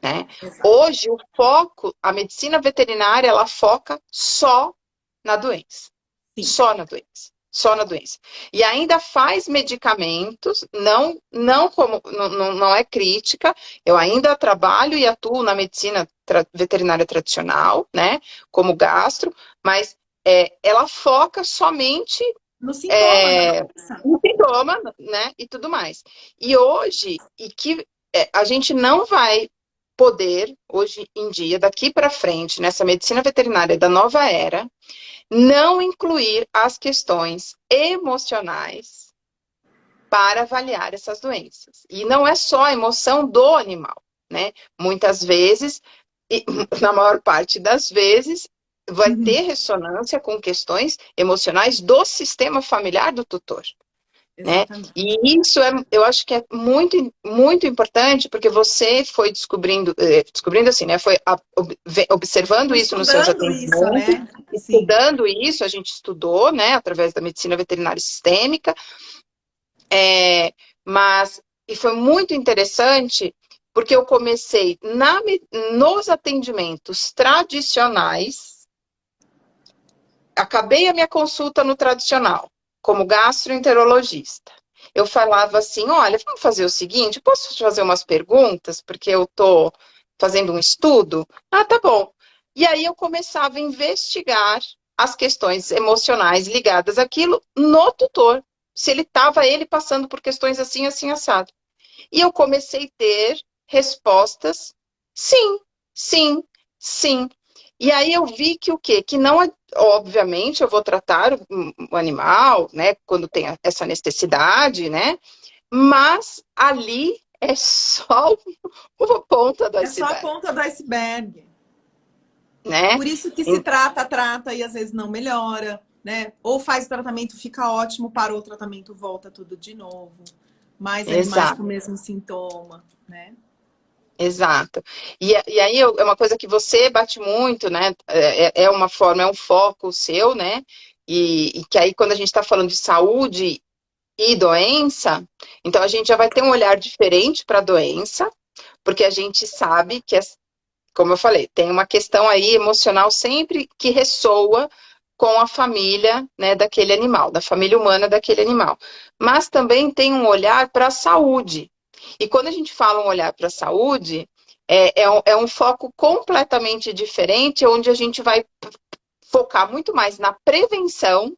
Speaker 2: né?
Speaker 1: Exato.
Speaker 2: Hoje o foco, a medicina veterinária, ela foca só na doença.
Speaker 1: Sim.
Speaker 2: Só na doença. Só na doença. E ainda faz medicamentos, não como não é crítica, eu ainda trabalho e atuo na medicina veterinária tradicional, né? Como gastro, mas ela foca somente
Speaker 1: No sintoma da doença.
Speaker 2: no sintoma, né? E tudo mais. E hoje, a gente não vai poder, hoje em dia, daqui para frente, nessa medicina veterinária da nova era, não incluir as questões emocionais para avaliar essas doenças. E não é só a emoção do animal, né? Muitas vezes, e na maior parte das vezes, vai ter
Speaker 1: Uhum.
Speaker 2: ressonância com questões emocionais do sistema familiar do tutor. Né?
Speaker 1: Exatamente.
Speaker 2: E isso eu acho que é muito, muito importante, porque você foi descobrindo assim, né? Foi observando
Speaker 1: Fui
Speaker 2: isso nos seus
Speaker 1: estudando isso,
Speaker 2: atendimentos,
Speaker 1: né? Sim.
Speaker 2: estudando isso, a gente estudou, né? Através da medicina veterinária sistêmica, mas e foi muito interessante porque eu comecei nos atendimentos tradicionais, acabei a minha consulta no tradicional, como gastroenterologista. Eu falava assim, olha, vamos fazer o seguinte, posso te fazer umas perguntas, porque eu estou fazendo um estudo? Ah, tá bom. E aí eu começava a investigar as questões emocionais ligadas àquilo no tutor, se ele passando por questões assim, assim, assado. E eu comecei a ter respostas, sim, sim, sim. E aí eu vi que o quê? Que não, obviamente, eu vou tratar o animal, né, quando tem essa necessidade, né? Mas ali é só uma ponta do
Speaker 1: É só a
Speaker 2: iceberg,
Speaker 1: ponta do iceberg.
Speaker 2: né?
Speaker 1: Por isso que se trata e às vezes não melhora, né? Ou faz o tratamento, fica ótimo, parou o tratamento, volta tudo de novo. Mais animais com
Speaker 2: Exato,
Speaker 1: o mesmo sintoma, né?
Speaker 2: exato. E aí é uma coisa que você bate muito, né? É uma forma, é um foco seu, né? E que aí quando a gente está falando de saúde e doença, então a gente já vai ter um olhar diferente para a doença, porque a gente sabe que, como eu falei, tem uma questão aí emocional sempre que ressoa com a família, né, daquele animal, da família humana daquele animal. Mas também tem um olhar para a saúde. E quando a gente fala um olhar para a saúde, é um foco completamente diferente, onde a gente vai focar muito mais na prevenção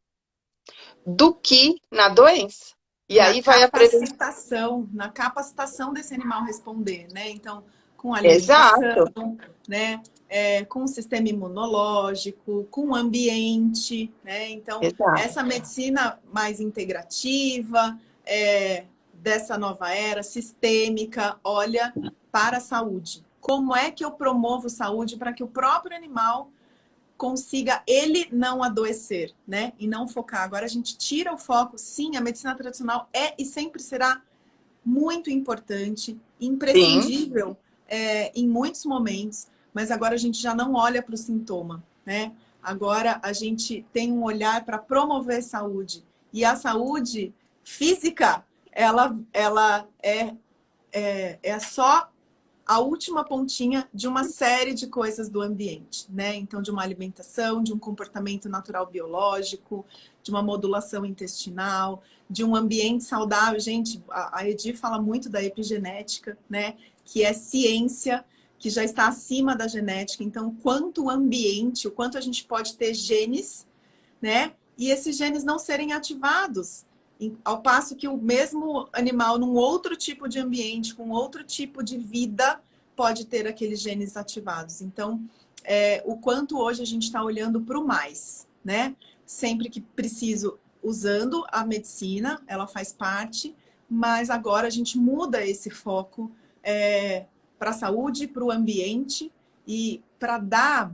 Speaker 2: do que na doença. E aí vai a prevenção.
Speaker 1: Na capacitação desse animal responder, né? Então, com alimentação,
Speaker 2: Exato,
Speaker 1: né? Com o sistema imunológico, com o ambiente, né? Então,
Speaker 2: exato.
Speaker 1: essa medicina mais integrativa, dessa nova era, sistêmica, olha para a saúde. Como é que eu promovo saúde para que o próprio animal consiga ele não adoecer, né? E não focar. Agora a gente tira o foco. Sim, a medicina tradicional é e sempre será muito importante,
Speaker 2: Sim,
Speaker 1: imprescindível em muitos momentos, mas agora a gente já não olha para o sintoma, né? Agora a gente tem um olhar para promover saúde. E a saúde física, ela é só a última pontinha de uma série de coisas do ambiente, né? Então, de uma alimentação, de um comportamento natural biológico, de uma modulação intestinal, de um ambiente saudável. Gente, a Edi fala muito da epigenética, né? Que é ciência que já está acima da genética. Então, quanto o ambiente, o quanto a gente pode ter genes, né? E esses genes não serem ativados. Ao passo que o mesmo animal, num outro tipo de ambiente, com outro tipo de vida, pode ter aqueles genes ativados. Então, o quanto hoje a gente está olhando para o mais, né? Sempre que preciso, usando a medicina, ela faz parte, mas agora a gente muda esse foco para a saúde, para o ambiente e para dar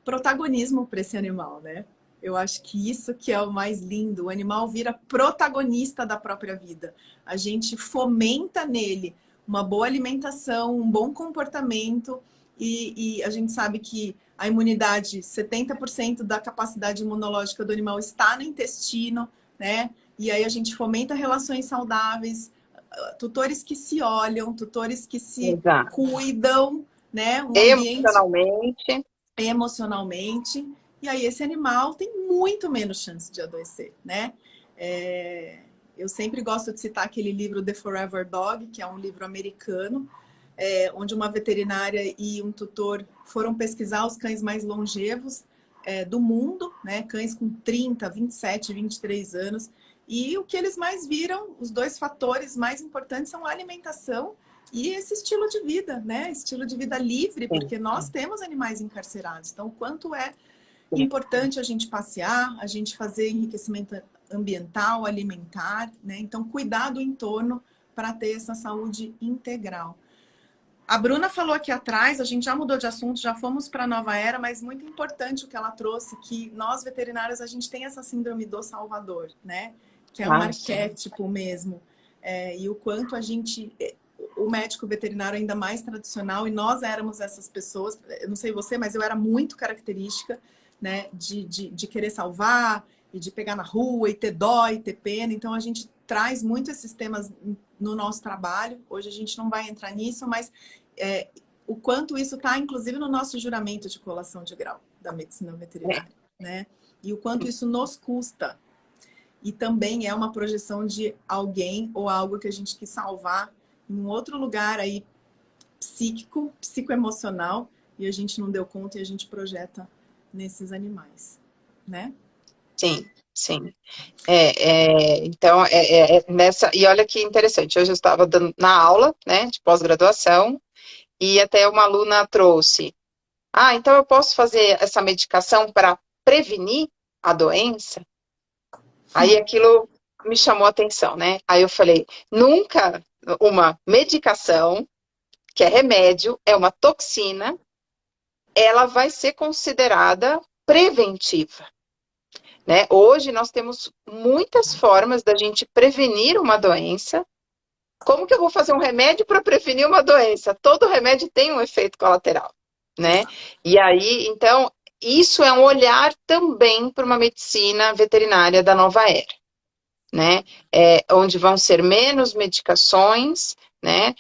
Speaker 1: protagonismo para esse animal, né? Eu acho que isso que é o mais lindo. O animal vira protagonista da própria vida. A gente fomenta nele uma boa alimentação, um bom comportamento e a gente sabe que a imunidade, 70% da capacidade imunológica do animal está no intestino, né? E aí a gente fomenta relações saudáveis, tutores que se olham, tutores que se
Speaker 2: exato.
Speaker 1: cuidam, né? Um ambiente
Speaker 2: Emocionalmente,
Speaker 1: emocionalmente, e aí esse animal tem muito menos chance de adoecer, né? Eu sempre gosto de citar aquele livro The Forever Dog, que é um livro americano, onde uma veterinária e um tutor foram pesquisar os cães mais longevos do mundo, né? Cães com 30, 27, 23 anos. E o que eles mais viram, os dois fatores mais importantes são a alimentação e esse estilo de vida, né? Estilo de vida livre,
Speaker 2: sim,
Speaker 1: porque nós temos animais encarcerados. Então, o quanto é
Speaker 2: sim.
Speaker 1: importante a gente passear, a gente fazer enriquecimento ambiental, alimentar, né? Então, cuidar do entorno para ter essa saúde integral. A Bruna falou aqui atrás, a gente já mudou de assunto, já fomos para a nova era, mas muito importante o que ela trouxe, que nós veterinários, a gente tem essa síndrome do Salvador, né? Que é um
Speaker 2: Ah, sim.
Speaker 1: arquétipo mesmo. E o quanto a gente, o médico veterinário ainda mais tradicional, e nós éramos essas pessoas, eu não sei você, mas eu era muito característica, né? De querer salvar, e de pegar na rua, e ter dó, e ter pena. Então, a gente traz muito esses temas no nosso trabalho. Hoje a gente não vai entrar nisso, mas o quanto isso está, inclusive, no nosso juramento de colação de grau da medicina veterinária, né? E o quanto isso nos custa. E também é uma projeção de alguém ou algo que a gente quis salvar em um outro lugar aí psíquico, psicoemocional, e a gente não deu conta e a gente projeta nesses animais, né?
Speaker 2: Sim, sim. Então, nessa... E olha que interessante, hoje eu estava dando na aula, né, de pós-graduação, e até uma aluna trouxe, então eu posso fazer essa medicação para prevenir a doença? Aí aquilo me chamou a atenção, né? Aí eu falei, nunca uma medicação, que é remédio, é uma toxina, ela vai ser considerada preventiva, né? Hoje nós temos muitas formas da gente prevenir uma doença. Como que eu vou fazer um remédio para prevenir uma doença? Todo remédio tem um efeito colateral, né? E aí, então, isso é um olhar também para uma medicina veterinária da nova era, né? Onde vão ser menos medicações, né?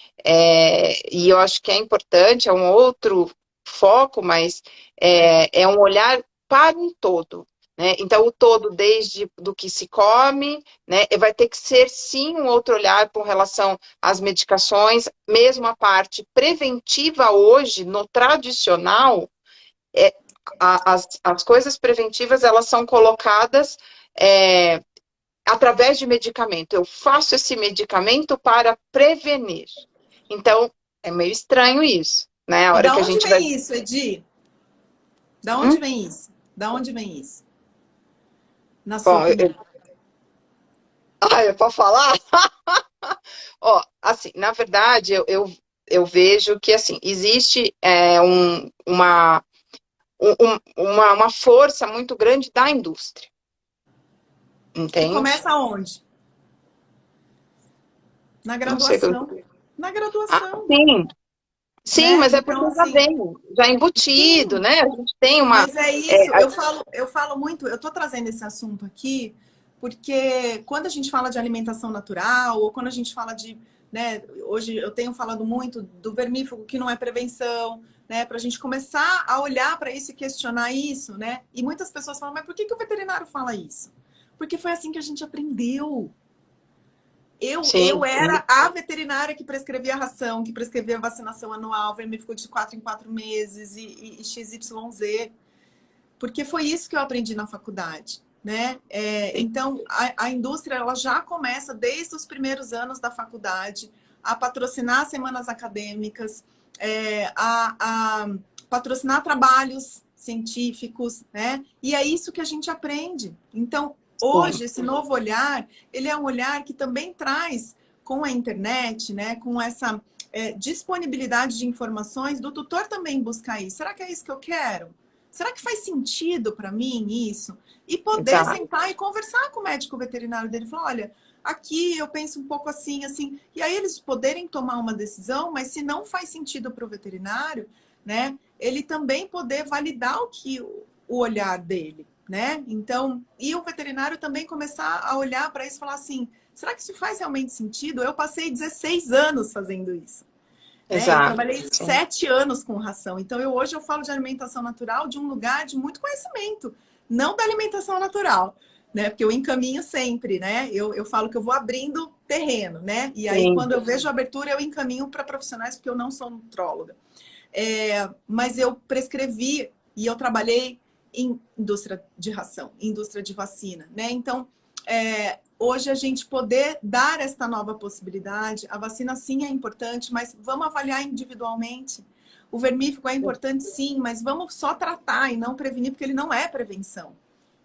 Speaker 2: E eu acho que é importante, é um outro foco, mas é um olhar para um todo, né? Então, o todo, desde do que se come, né? Vai ter que ser, sim, um outro olhar com relação às medicações, mesmo a parte preventiva hoje, no tradicional, as coisas preventivas, elas são colocadas através de medicamento. Eu faço esse medicamento para prevenir. Então, é meio estranho isso, né? A
Speaker 1: E
Speaker 2: hora
Speaker 1: da
Speaker 2: que a
Speaker 1: onde
Speaker 2: gente vai...
Speaker 1: vem isso, Edi? Da onde vem isso? Da onde vem isso? Na sua
Speaker 2: Bom,
Speaker 1: opinião?
Speaker 2: é para falar? Ó, assim, na verdade, eu vejo que, assim, existe uma força muito grande da indústria,
Speaker 1: Que
Speaker 2: entende?
Speaker 1: começa onde? Na
Speaker 2: Não sei.
Speaker 1: graduação. Na graduação,
Speaker 2: Sim, sim,
Speaker 1: né?
Speaker 2: mas é porque
Speaker 1: Então,
Speaker 2: já
Speaker 1: assim,
Speaker 2: vem, já embutido,
Speaker 1: sim,
Speaker 2: né? A gente tem uma...
Speaker 1: mas é
Speaker 2: é,
Speaker 1: isso. Eu falo muito, eu estou trazendo esse assunto aqui, porque quando a gente fala de alimentação natural, ou quando a gente fala de, né, hoje eu tenho falado muito do vermífugo que não é prevenção, né, para a gente começar a olhar para isso e questionar isso, né? E muitas pessoas falam, mas por que o veterinário fala isso? Porque foi assim que a gente aprendeu. Eu
Speaker 2: sim,
Speaker 1: era a veterinária que prescrevia ração, que prescrevia vacinação anual, vermífugo de 4 em 4 meses e XYZ. Porque foi isso que eu aprendi na faculdade, né?
Speaker 2: sim.
Speaker 1: Então, a indústria ela já começa desde os primeiros anos da faculdade a patrocinar semanas acadêmicas, a patrocinar trabalhos científicos, né? E é isso que a gente aprende. Então,
Speaker 2: Sim,
Speaker 1: hoje, esse novo olhar, ele é um olhar que também traz com a internet, né? Com essa disponibilidade de informações, do tutor também buscar isso. Será que é isso que eu quero? Será que faz sentido para mim isso? E poder
Speaker 2: exato.
Speaker 1: sentar e conversar com o médico veterinário dele. Falar, olha, aqui eu penso um pouco assim, assim. E aí eles poderem tomar uma decisão, mas se não faz sentido para o veterinário, né? Ele também poder validar o olhar dele, né? Então, e o veterinário também começar a olhar para isso e falar assim, será que isso faz realmente sentido? Eu passei 16 anos fazendo isso. Né? Eu
Speaker 2: Exato,
Speaker 1: trabalhei
Speaker 2: sim.
Speaker 1: 7 anos com ração. Então, hoje eu falo de alimentação natural de um lugar de muito conhecimento, não da alimentação natural, né? Porque eu encaminho sempre, né? Eu falo que eu vou abrindo terreno, né? E aí,
Speaker 2: Sim,
Speaker 1: quando eu vejo a abertura, eu encaminho para profissionais, porque eu não sou nutróloga. Mas eu prescrevi e eu trabalhei em indústria de ração, indústria de vacina, né? Então, hoje a gente poder dar esta nova possibilidade, a vacina sim é importante, mas vamos avaliar individualmente. O vermífugo é importante sim, mas vamos só tratar e não prevenir, porque ele não é prevenção.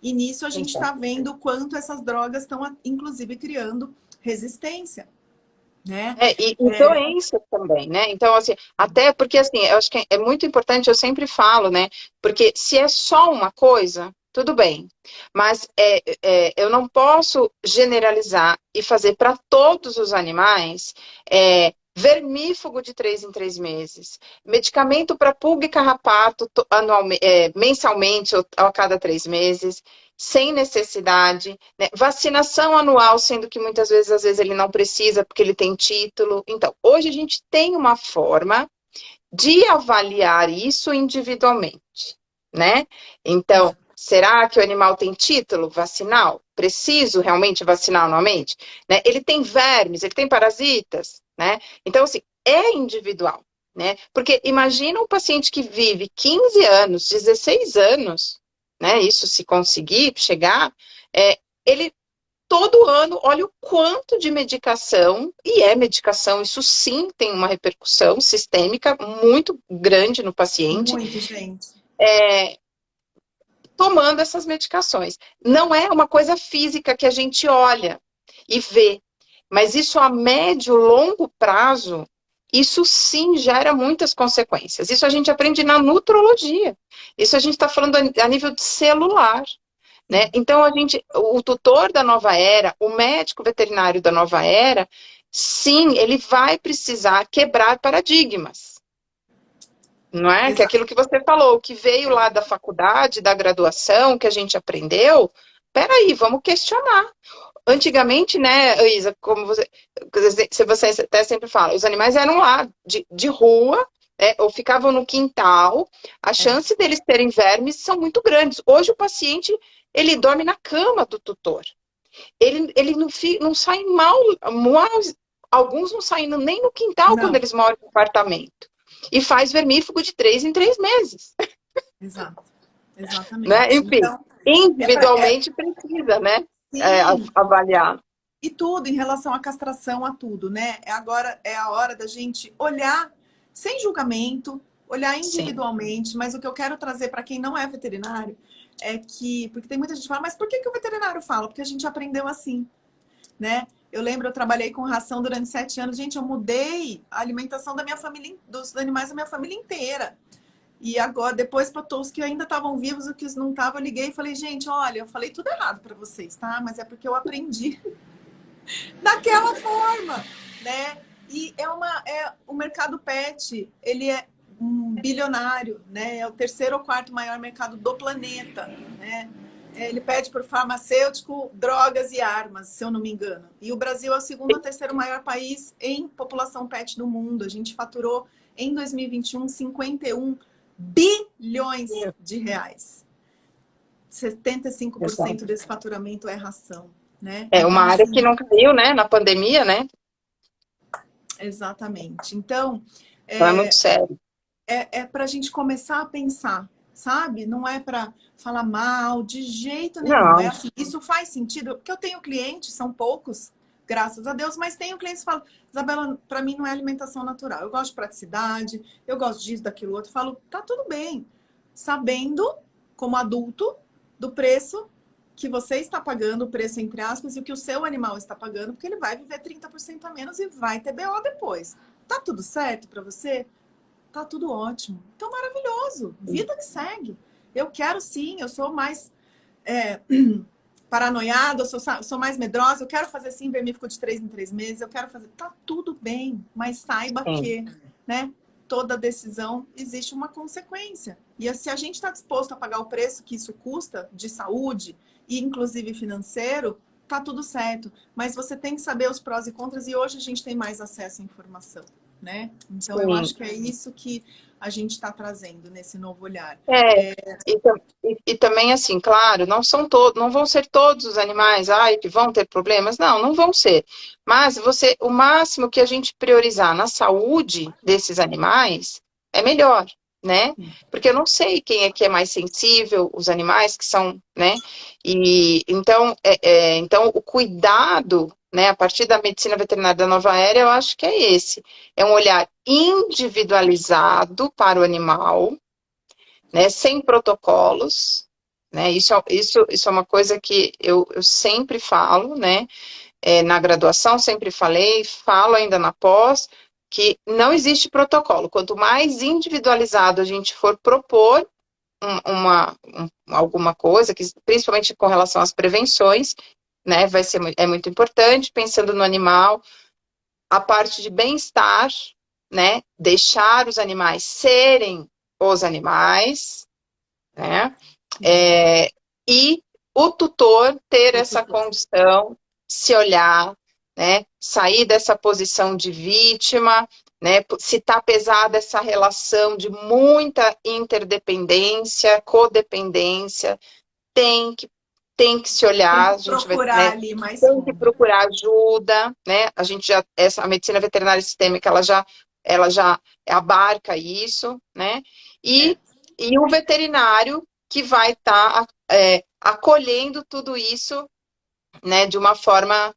Speaker 1: E nisso a gente está
Speaker 2: exato.
Speaker 1: vendo o quanto essas drogas estão, inclusive, criando resistência, né?
Speaker 2: E doença também, né? Então, assim, até porque, assim, eu acho que é muito importante, eu sempre falo, né? Porque se é só uma coisa, tudo bem. Mas eu não posso generalizar e fazer para todos os animais vermífugo de 3 em 3 meses, medicamento para pulga e carrapato mensalmente ou a cada 3 meses, sem necessidade, né? Vacinação anual, sendo que muitas vezes, às vezes, ele não precisa porque ele tem título. Então, hoje a gente tem uma forma de avaliar isso individualmente, né? Então, será que o animal tem título vacinal? Preciso realmente vacinar anualmente? Né? Ele tem vermes, ele tem parasitas, né? Então, assim, é individual, né? Porque imagina um paciente que vive 15 anos, 16 anos, né? Isso se conseguir chegar, ele todo ano, olha o quanto de medicação, e é medicação, isso sim tem uma repercussão sistêmica muito grande no paciente,
Speaker 1: Muito, gente.
Speaker 2: tomando essas medicações. Não é uma coisa física que a gente olha e vê, mas isso a médio, longo prazo, isso sim gera muitas consequências. Isso a gente aprende na nutrologia. Isso a gente está falando a nível de celular. Né? Então, o tutor da nova era, o médico veterinário da nova era, sim, ele vai precisar quebrar paradigmas. Não é? Que é
Speaker 1: Exato.
Speaker 2: aquilo que você falou, que veio lá da faculdade, da graduação, que a gente aprendeu. Peraí, vamos questionar. Antigamente, né, Isa, como você até sempre fala, os animais eram lá de rua, ou ficavam no quintal, a
Speaker 1: É.
Speaker 2: chance deles terem vermes são muito grandes. Hoje o paciente, ele dorme na cama do tutor. Ele não sai mal, alguns não saem nem no quintal quando
Speaker 1: Não,
Speaker 2: eles moram no apartamento. E faz vermífugo de 3 em 3 meses.
Speaker 1: exato.
Speaker 2: Né?
Speaker 1: Exatamente.
Speaker 2: Enfim,
Speaker 1: Então,
Speaker 2: individualmente precisa, né?
Speaker 1: sim,
Speaker 2: Avaliar.
Speaker 1: e tudo em relação à castração, a tudo, né? Agora é a hora da gente olhar sem julgamento, olhar
Speaker 2: Sim.
Speaker 1: individualmente, mas o que eu quero trazer para quem não é veterinário é que, porque tem muita gente que fala, mas por que o veterinário fala? Porque a gente aprendeu assim, né? Eu lembro, eu trabalhei com ração durante 7 anos, gente, eu mudei a alimentação da minha família, dos animais da minha família inteira. E agora, depois, para todos que ainda estavam vivos, os que não estavam, eu liguei e falei, gente, olha, eu falei tudo errado para vocês, tá? Mas é porque eu aprendi daquela forma, né? E o mercado pet, ele é um bilionário, né? É o terceiro ou quarto maior mercado do planeta, né? Ele pede por farmacêutico, drogas e armas, se eu não me engano. E o Brasil é o segundo ou terceiro maior país em população pet do mundo. A gente faturou em 2021 51 bilhões de reais. 75% desse faturamento é ração, né?
Speaker 2: É uma
Speaker 1: Então,
Speaker 2: área que
Speaker 1: assim,
Speaker 2: não caiu, né? Na pandemia, né?
Speaker 1: exatamente. Então,
Speaker 2: Então é muito
Speaker 1: é,
Speaker 2: sério.
Speaker 1: é para a gente começar a pensar, sabe? Não é para falar mal de jeito nenhum. É
Speaker 2: Não,
Speaker 1: assim, isso faz sentido, porque eu tenho clientes, são poucos, graças a Deus, mas tenho clientes que falam, Isabela, para mim não é alimentação natural. Eu gosto de praticidade, eu gosto disso, daquilo outro. Eu falo, tá tudo bem, sabendo, como adulto, do preço que você está pagando, o preço entre aspas, e o que o seu animal está pagando, porque ele vai viver 30% a menos e vai ter BO depois. Tá tudo certo para você? Tá tudo ótimo. Então, maravilhoso. Vida que segue. Eu quero sim, eu sou mais paranoiada, sou mais medrosa, eu quero fazer sim vermífugo de 3 em 3 meses, eu quero fazer. Tá tudo bem, mas saiba
Speaker 2: sim.
Speaker 1: que, né? Toda decisão existe uma consequência. E se a gente está disposto a pagar o preço que isso custa de saúde e inclusive financeiro, tá tudo certo. Mas você tem que saber os prós e contras e hoje a gente tem mais acesso à informação, né? Então eu
Speaker 2: Sim.
Speaker 1: acho que é isso que a gente está trazendo nesse novo olhar.
Speaker 2: E também, assim, claro, não vão ser todos os animais, que vão ter problemas. Não, não vão ser. Mas o máximo que a gente priorizar na saúde desses animais é melhor, né? Porque eu não sei quem é que é mais sensível, os animais que são, né? E então o cuidado, né, a partir da medicina veterinária da nova era, eu acho que é esse. É um olhar individualizado para o animal, né, sem protocolos, né, isso é uma coisa que eu sempre falo, né, na graduação sempre falei, falo ainda na pós, que não existe protocolo. Quanto mais individualizado a gente for propor alguma coisa, principalmente com relação às prevenções, né, é muito importante, pensando no animal, a parte de bem-estar, né? Deixar os animais serem os animais, né? E o tutor ter essa condição, se olhar, né? Sair dessa posição de vítima, né? Se está pesada essa relação de muita interdependência, codependência, tem que se
Speaker 1: Tem
Speaker 2: olhar,
Speaker 1: que
Speaker 2: a gente vai,
Speaker 1: procurar
Speaker 2: né?
Speaker 1: ali mais
Speaker 2: Tem que
Speaker 1: fundo.
Speaker 2: procurar ajuda, né? A gente já, a medicina veterinária sistêmica, ela já abarca isso, né? E o veterinário que vai estar acolhendo tudo isso, né, de uma forma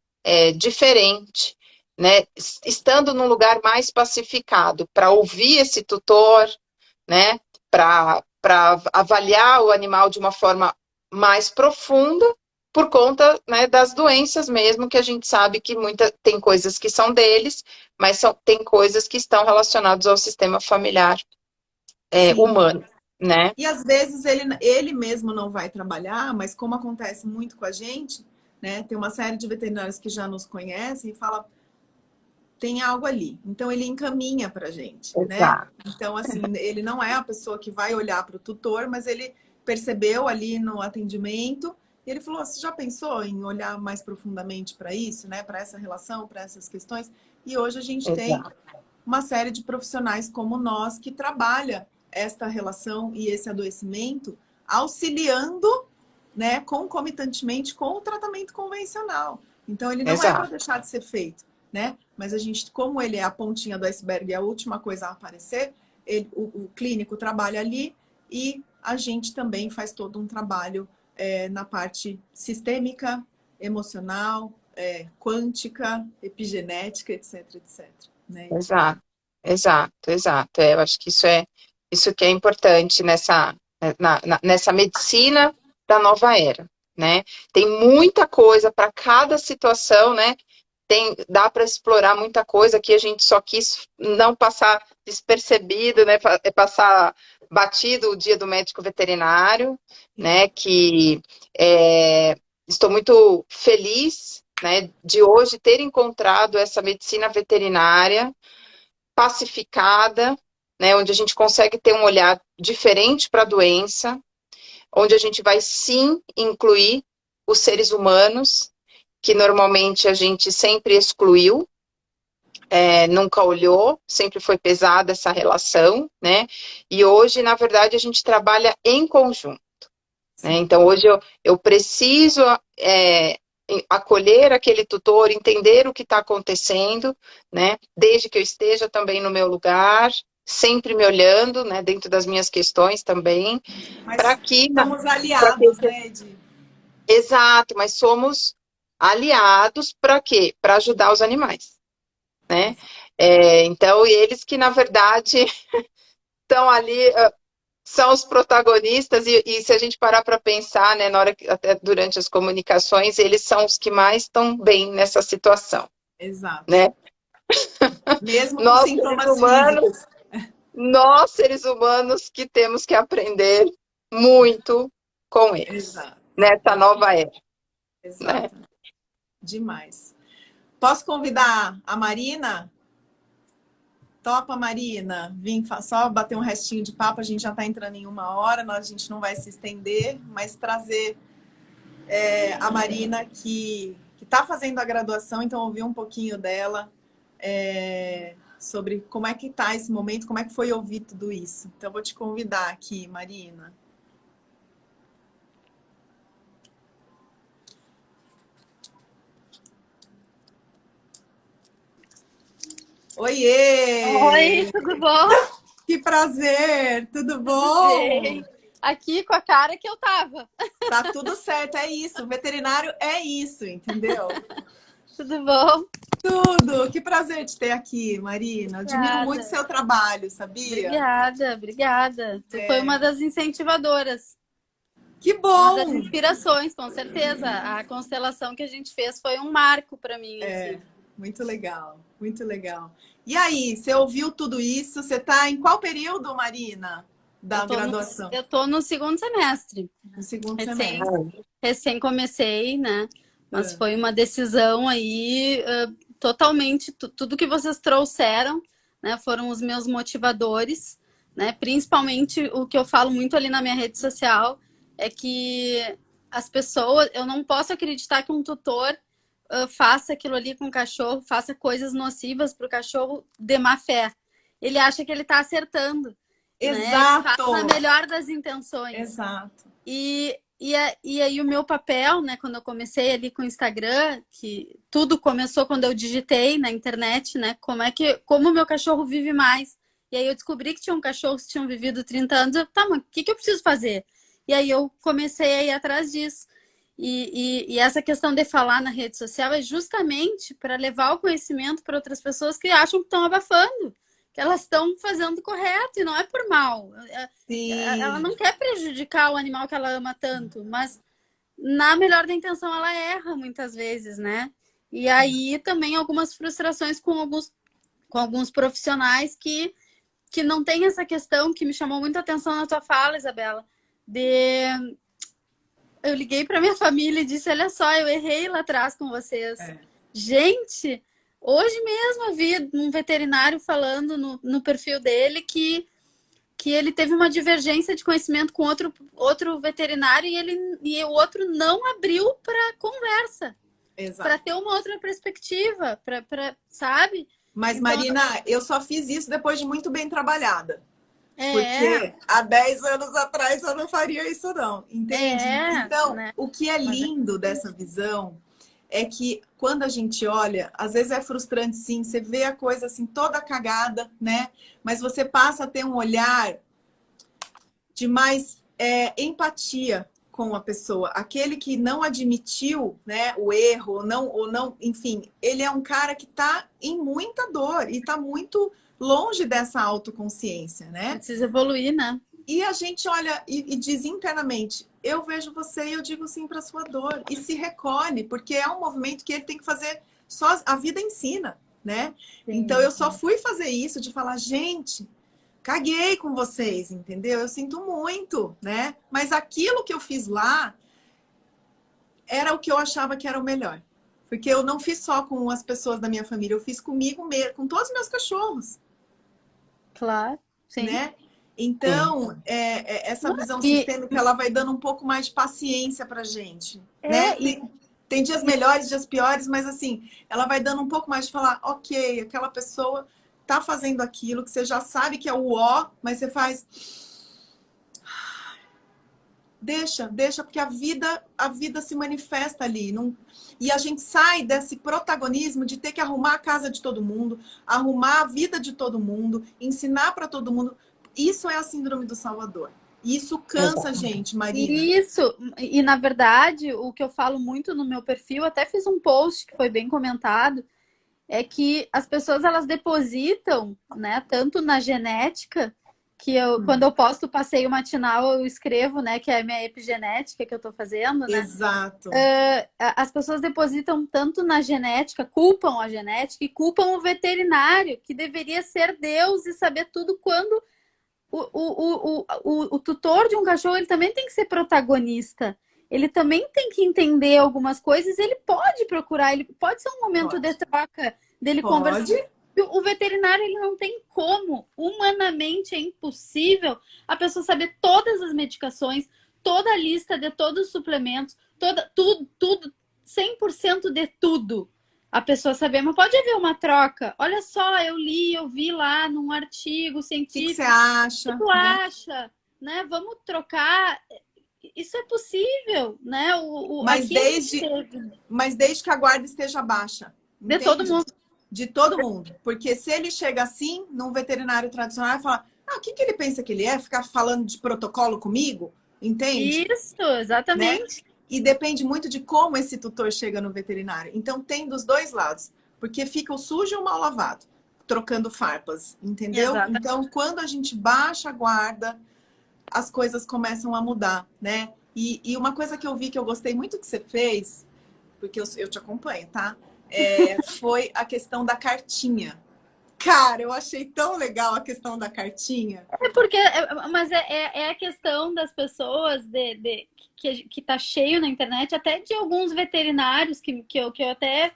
Speaker 2: diferente, né? Estando num lugar mais pacificado, para ouvir esse tutor, né? Para avaliar o animal de uma forma mais profunda, por conta, né, das doenças mesmo, que a gente sabe que tem coisas que são deles, mas tem coisas que estão relacionadas ao sistema familiar
Speaker 1: Sim.
Speaker 2: humano, né?
Speaker 1: E às vezes ele mesmo não vai trabalhar, mas como acontece muito com a gente, né? Tem uma série de veterinários que já nos conhecem e fala, tem algo ali. Então ele encaminha para a gente, né?
Speaker 2: Exato.
Speaker 1: Então, assim, ele não é a pessoa que vai olhar para o tutor, mas ele percebeu ali no atendimento e ele falou: você já pensou em olhar mais profundamente para isso, né? Para essa relação, para essas questões? E hoje a gente tem
Speaker 2: Exato.
Speaker 1: uma série de profissionais como nós que trabalha esta relação e esse adoecimento, auxiliando, né, concomitantemente com o tratamento convencional. Então ele não é para
Speaker 2: Exato.
Speaker 1: deixar de ser feito, né? Mas a gente, como ele é a pontinha do iceberg e a última coisa a aparecer, o clínico trabalha ali e a gente também faz todo um trabalho na parte sistêmica, emocional, quântica, epigenética, etc, etc. Né?
Speaker 2: Exato. Exato. Exato. Eu acho que isso que é importante nessa medicina da nova era, né? Tem muita coisa para cada situação, né? Dá para explorar muita coisa que a gente só quis não passar despercebido, né? Passar batido o dia do médico veterinário, né? Que estou muito feliz, né, de hoje ter encontrado essa medicina veterinária pacificada, né? Onde a gente consegue ter um olhar diferente para a doença, onde a gente vai sim incluir os seres humanos, que normalmente a gente sempre excluiu, nunca olhou, sempre foi pesada essa relação, né? E hoje, na verdade, a gente trabalha em conjunto, né? Então, hoje eu preciso acolher aquele tutor, entender o que está acontecendo, né? Desde que eu esteja também no meu lugar, sempre me olhando, né? Dentro das minhas questões também, para
Speaker 1: Mas
Speaker 2: que...
Speaker 1: somos aliados, né, Edi?
Speaker 2: Exato, mas somos aliados para quê? Para ajudar os animais, né? Então, eles que, na verdade, estão ali, são os protagonistas, e se a gente parar para pensar, né, na hora até durante as comunicações, eles são os que mais estão bem nessa situação,
Speaker 1: Exato.
Speaker 2: né?
Speaker 1: Mesmo com
Speaker 2: Nós, seres
Speaker 1: sintomas
Speaker 2: humanos,
Speaker 1: físicos.
Speaker 2: nós, seres humanos, que temos que aprender muito com eles,
Speaker 1: Exato.
Speaker 2: nessa nova era, né?
Speaker 1: Exato. Demais. Posso convidar a Marina? Topa, Marina? Vim só bater um restinho de papo, a gente já está entrando em 1 hora, a gente não vai se estender, mas trazer a Marina que está fazendo a graduação, então ouvir um pouquinho dela sobre como é que está esse momento, como é que foi ouvir tudo isso. Então, vou te convidar aqui, Marina. Oiê!
Speaker 3: Oi, tudo bom?
Speaker 1: Que prazer! Tudo
Speaker 3: Tudo
Speaker 1: bom?
Speaker 3: bem? Aqui com a cara que eu tava.
Speaker 1: Tá tudo certo, é isso. O veterinário é isso, entendeu?
Speaker 3: Tudo bom?
Speaker 1: Tudo! Que prazer te ter aqui, Marina. Admiro muito
Speaker 3: Obrigada.
Speaker 1: seu trabalho, sabia?
Speaker 3: Obrigada. Tu foi uma das incentivadoras,
Speaker 1: Que
Speaker 3: uma das
Speaker 1: bom!
Speaker 3: inspirações, com certeza. A constelação que a gente fez foi um marco para mim. Assim.
Speaker 1: Muito legal, muito legal. E aí, você ouviu tudo isso? Você tá em qual período, Marina, da graduação?
Speaker 3: Eu tô no segundo semestre.
Speaker 1: No segundo
Speaker 3: Recém,
Speaker 1: semestre.
Speaker 3: recém comecei, né? Mas foi uma decisão aí totalmente tudo que vocês trouxeram, né? Foram os meus motivadores, né? Principalmente o que eu falo muito ali na minha rede social é que as pessoas, eu não posso acreditar que um tutor faça aquilo ali com o cachorro, faça coisas nocivas para o cachorro de má fé. Ele acha que ele está acertando.
Speaker 1: Exato.
Speaker 3: Né? Faz na melhor das intenções.
Speaker 1: Exato.
Speaker 3: E aí o meu papel, né, quando eu comecei ali com o Instagram, que tudo começou quando eu digitei na internet, né, como o meu cachorro vive mais. E aí eu descobri que tinham cachorros que tinham vivido 30 anos. Tá, mas o que eu preciso fazer? E aí eu comecei a ir atrás disso. E essa questão de falar na rede social é justamente para levar o conhecimento para outras pessoas que acham que estão abafando, que elas estão fazendo correto e não é por mal.
Speaker 1: Sim.
Speaker 3: Ela não quer prejudicar o animal que ela ama tanto, mas na melhor da intenção ela erra muitas vezes, né? E aí também algumas frustrações com alguns profissionais que não tem essa questão que me chamou muita atenção na tua fala, Isabela, eu liguei para minha família e disse, olha só, eu errei lá atrás com vocês. Gente, hoje mesmo eu vi um veterinário falando no perfil dele que ele teve uma divergência de conhecimento com outro veterinário e o outro não abriu para conversa. Para ter uma outra perspectiva, sabe?
Speaker 1: Mas,
Speaker 3: então,
Speaker 1: Marina, eu só fiz isso depois de muito bem trabalhada. Porque há 10 anos atrás eu não faria isso, não. Entende? Então, né? O que é lindo dessa visão é que quando a gente olha, às vezes é frustrante, sim, você vê a coisa assim toda cagada, né? Mas você passa a ter um olhar de mais empatia com a pessoa. Aquele que não admitiu, né, o erro, ou não, enfim, ele é um cara que está em muita dor e está muito longe dessa autoconsciência, né?
Speaker 3: Precisa evoluir, né?
Speaker 1: E a gente olha e diz internamente, eu vejo você e eu digo sim para sua dor. E se recolhe, porque é um movimento que ele tem que fazer só, a vida ensina, né? Sim. Então eu só fui fazer isso de falar, gente, caguei com vocês, entendeu? Eu sinto muito, né? Mas aquilo que eu fiz lá era o que eu achava que era o melhor. Porque eu não fiz só com as pessoas da minha família, eu fiz comigo mesmo, com todos os meus cachorros.
Speaker 3: Claro, sim.
Speaker 1: Né? Então, essa visão sistêmica, ela vai dando um pouco mais de paciência pra gente. Né? Tem dias melhores, dias piores, mas assim, ela vai dando um pouco mais de falar, ok, aquela pessoa tá fazendo aquilo que você já sabe que é o ó, mas você faz... Deixa, porque a vida se manifesta ali. Não... E a gente sai desse protagonismo de ter que arrumar a casa de todo mundo, arrumar a vida de todo mundo, ensinar para todo mundo. Isso é a síndrome do Salvador. Isso cansa a gente, Marina.
Speaker 3: Isso. E, na verdade, o que eu falo muito no meu perfil, até fiz um post que foi bem comentado, é que as pessoas, elas depositam, né, tanto na genética, que quando eu posto o passeio matinal, eu escrevo, né, que é a minha epigenética que eu tô fazendo, né?
Speaker 1: Exato.
Speaker 3: As pessoas depositam tanto na genética, culpam a genética e culpam o veterinário, que deveria ser Deus e saber tudo, quando o tutor de um cachorro, ele também tem que ser protagonista. Ele também tem que entender algumas coisas, ele pode procurar, ele pode ser um momento de troca dele conversar. O veterinário, ele não tem como, humanamente é impossível a pessoa saber todas as medicações, toda a lista de todos os suplementos, tudo, 100% de tudo. A pessoa saber, mas pode haver uma troca. Olha só, eu vi lá num artigo científico.
Speaker 1: O que você acha?
Speaker 3: O que tu acha? Né? Vamos trocar. Isso é possível, né?
Speaker 1: Mas desde que a guarda esteja baixa.
Speaker 3: De todo mundo.
Speaker 1: De todo mundo. Porque se ele chega assim, num veterinário tradicional, e fala, o que ele pensa que ele é? Ficar falando de protocolo comigo? Entende?
Speaker 3: Isso, exatamente.
Speaker 1: Né? E depende muito de como esse tutor chega no veterinário. Então tem dos dois lados. Porque fica o sujo e o mal lavado, trocando farpas, entendeu? Exatamente. Então, quando a gente baixa a guarda, as coisas começam a mudar, né? E uma coisa que eu vi que eu gostei muito que você fez, porque eu te acompanho, tá? Foi a questão da cartinha. Cara, eu achei tão legal a questão da cartinha.
Speaker 3: Mas é a questão das pessoas que tá cheio na internet, até de alguns veterinários que eu até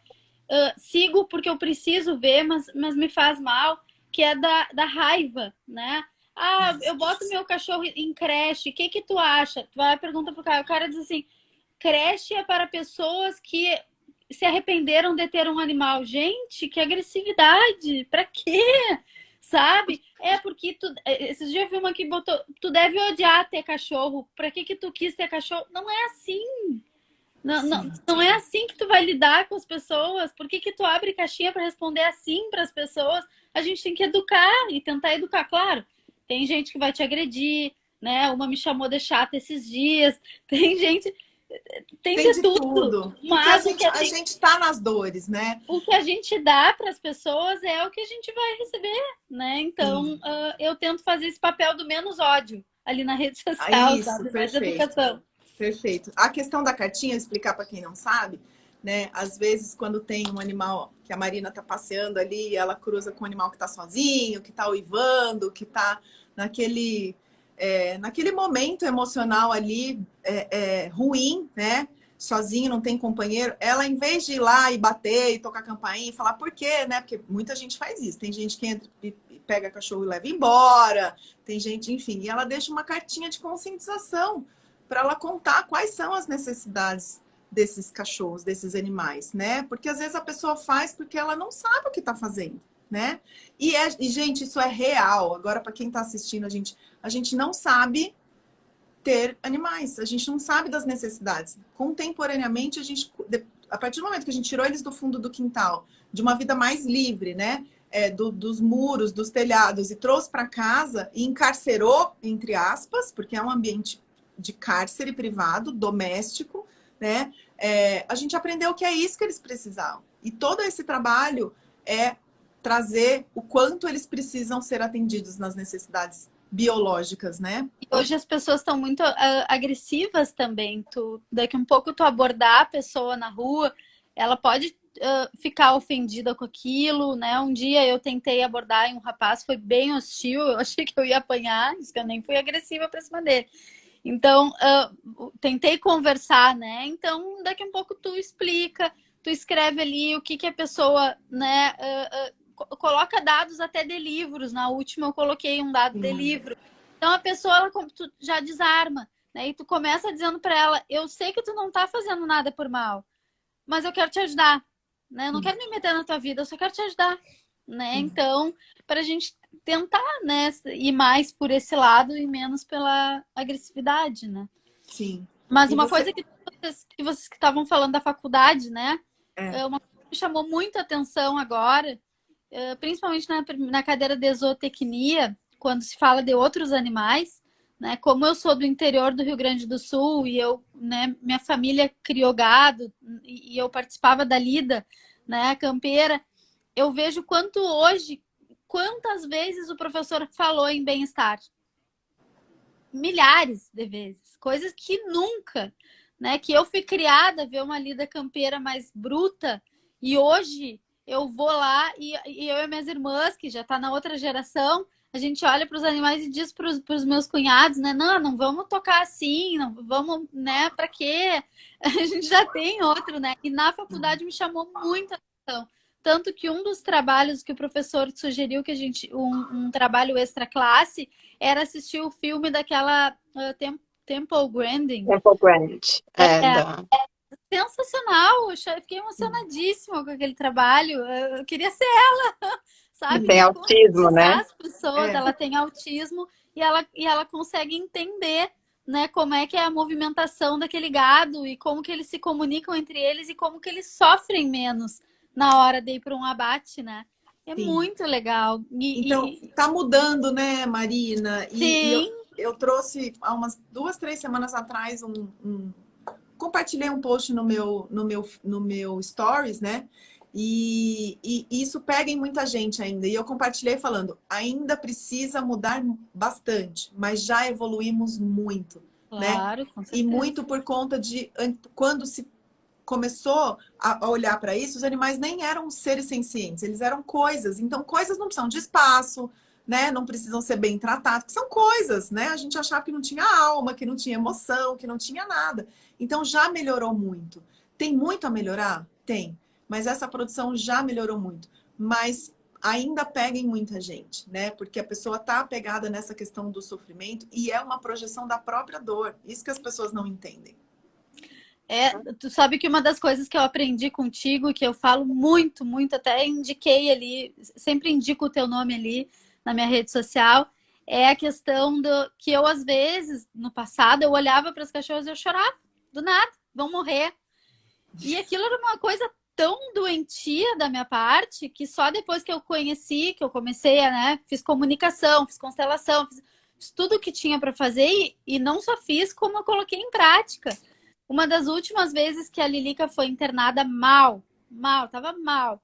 Speaker 3: sigo porque eu preciso ver, mas me faz mal, que é da raiva, né? Ah, eu boto meu cachorro em creche, o que tu acha? Tu vai perguntar pro cara, o cara diz assim, creche é para pessoas que se arrependeram de ter um animal. Gente, que agressividade! Pra quê? Sabe? É porque esses dias eu vi uma que botou, tu deve odiar ter cachorro. Pra que tu quis ter cachorro? Não é assim. Não é assim que tu vai lidar com as pessoas. Por que tu abre caixinha para responder assim para as pessoas? A gente tem que educar e tentar educar. Claro, tem gente que vai te agredir, né? Uma me chamou de chata esses dias. Tem gente... Tem de tudo.
Speaker 1: Mas porque a gente tá nas dores, né?
Speaker 3: O que a gente dá para as pessoas é o que a gente vai receber, né? Então, eu tento fazer esse papel do menos ódio ali na rede social,
Speaker 1: isso,
Speaker 3: sabe?
Speaker 1: perfeito.
Speaker 3: Mais educação.
Speaker 1: Perfeito. A questão da cartinha, explicar para quem não sabe, né? Às vezes, quando tem um animal que a Marina tá passeando ali, ela cruza com um animal que tá sozinho, que tá uivando, que tá naquele momento emocional ali ruim, né? Sozinho, não tem companheiro. Ela, em vez de ir lá e bater e tocar campainha e falar por quê, né? Porque muita gente faz isso. Tem gente que entra e pega cachorro e leva embora. Tem gente, enfim. E ela deixa uma cartinha de conscientização para ela contar quais são as necessidades desses cachorros, desses animais, né? Porque às vezes a pessoa faz porque ela não sabe o que está fazendo, né? E, gente, isso é real. Agora, para quem está assistindo, a gente não sabe ter animais, a gente não sabe das necessidades. Contemporaneamente, a partir do momento que a gente tirou eles do fundo do quintal, de uma vida mais livre, né? Dos muros, dos telhados, e trouxe para casa e encarcerou, entre aspas, porque é um ambiente de cárcere privado, doméstico, né? A gente aprendeu que é isso que eles precisavam. E todo esse trabalho é trazer o quanto eles precisam ser atendidos nas necessidades biológicas, né?
Speaker 3: E hoje as pessoas estão muito agressivas também. Daqui um pouco tu abordar a pessoa na rua, ela pode ficar ofendida com aquilo, né? Um dia eu tentei abordar um rapaz, foi bem hostil, eu achei que eu ia apanhar, isso que eu nem fui agressiva para cima dele. Então, tentei conversar, né? Então, daqui a pouco tu explica, tu escreve ali o que a pessoa, né? Coloca dados até de livros. Na última eu coloquei um dado de livro. Então, a pessoa, tu já desarma, né? E tu começa dizendo para ela, eu sei que tu não tá fazendo nada por mal, mas eu quero te ajudar, né? Eu não quero me meter na tua vida, eu só quero te ajudar, né? Então, para a gente tentar, né, ir mais por esse lado e menos pela agressividade, né?
Speaker 1: Sim.
Speaker 3: Mas uma coisa que vocês que estavam falando da faculdade, né? Uma coisa que me chamou muito a atenção agora, principalmente na cadeira de zootecnia, quando se fala de outros animais, né? Como eu sou do interior do Rio Grande do Sul e né, minha família criou gado e eu participava da lida, né, campeira, eu vejo quantas vezes o professor falou em bem-estar. Milhares de vezes. Coisas que nunca, né? Que eu fui criada a ver uma lida campeira mais bruta e hoje eu vou lá e eu e minhas irmãs, que já tá na outra geração, a gente olha para os animais e diz para os meus cunhados, né? Não vamos tocar assim, não vamos, né? Para quê? A gente já tem outro, né? E na faculdade me chamou muito a atenção. Tanto que um dos trabalhos que o professor sugeriu que a gente, um trabalho extra classe, era assistir o filme daquela Temple Grandin.
Speaker 2: Temple Grandin.
Speaker 3: Sensacional, eu fiquei emocionadíssima com aquele trabalho. Eu queria ser ela, sabe?
Speaker 2: Tem autismo, né?
Speaker 3: As pessoas, ela tem autismo e ela consegue entender, né, como é que é a movimentação daquele gado e como que eles se comunicam entre eles e como que eles sofrem menos na hora de ir para um abate, né? É Sim. Muito legal.
Speaker 1: Então, tá mudando, né, Marina?
Speaker 3: Sim.
Speaker 1: Eu trouxe, há umas 2, 3 semanas atrás, compartilhei um post no meu stories, né? E isso pega em muita gente ainda. E eu compartilhei falando, ainda precisa mudar bastante, mas já evoluímos muito,
Speaker 3: claro,
Speaker 1: né?
Speaker 3: Com certeza.
Speaker 1: E muito por conta de quando se começou a olhar para isso, os animais nem eram seres sencientes, eles eram coisas. Então, coisas não precisam de espaço, né? Não precisam ser bem tratadas, que são coisas, né? A gente achava que não tinha alma, que não tinha emoção, que não tinha nada. Então, já melhorou muito. Tem muito a melhorar? Tem. mas essa produção já melhorou muito. Mas ainda pega em muita gente, né? Porque a pessoa está apegada nessa questão do sofrimento e é uma projeção da própria dor. Isso que as pessoas não entendem.
Speaker 3: Tu sabe que uma das coisas que eu aprendi contigo, que eu falo muito, muito, até indiquei ali, sempre indico o teu nome ali na minha rede social, é a questão do que eu, às vezes, no passado, eu olhava para as cachorras e eu chorava, do nada, vão morrer. E aquilo era uma coisa tão doentia da minha parte, que só depois que eu conheci, que eu comecei a, né, fiz comunicação, fiz constelação, fiz tudo o que tinha para fazer e não só fiz, como eu coloquei em prática. Uma das últimas vezes que a Lilica foi internada tava mal.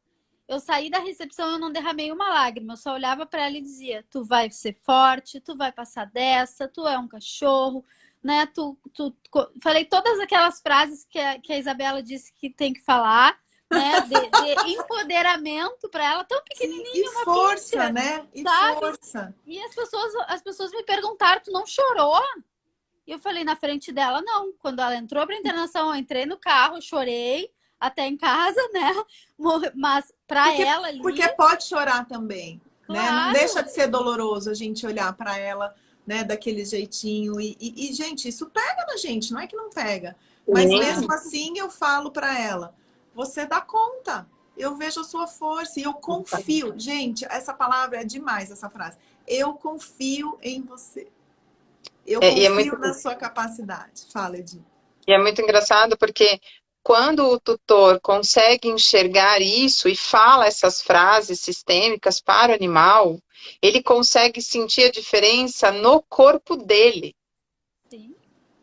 Speaker 3: Eu saí da recepção, eu não derramei uma lágrima, eu só olhava para ela e dizia: tu vai ser forte, tu vai passar dessa, tu é um cachorro, né? Falei todas aquelas frases que a Isabela disse que tem que falar, né? De empoderamento para ela, tão pequenininha,
Speaker 1: e
Speaker 3: uma
Speaker 1: força,
Speaker 3: pincha,
Speaker 1: né? E
Speaker 3: sabe?
Speaker 1: força.
Speaker 3: E as pessoas me perguntaram: tu não chorou? E eu falei na frente dela: não. Quando ela entrou para internação, eu entrei no carro, chorei até em casa, né? Mas para ela ali...
Speaker 1: Porque pode chorar também,
Speaker 3: claro,
Speaker 1: né? Não deixa de ser doloroso a gente olhar para ela, né, daquele jeitinho. E, gente, isso pega na gente, não é que não pega. Mas mesmo assim eu falo para ela: você dá conta. Eu vejo a sua força e eu confio. Gente, essa palavra é demais, essa frase. Eu confio em você. Eu confio na sua capacidade. Fala, Edi.
Speaker 2: E é muito engraçado porque quando o tutor consegue enxergar isso e fala essas frases sistêmicas para o animal, ele consegue sentir a diferença no corpo dele.
Speaker 3: Sim.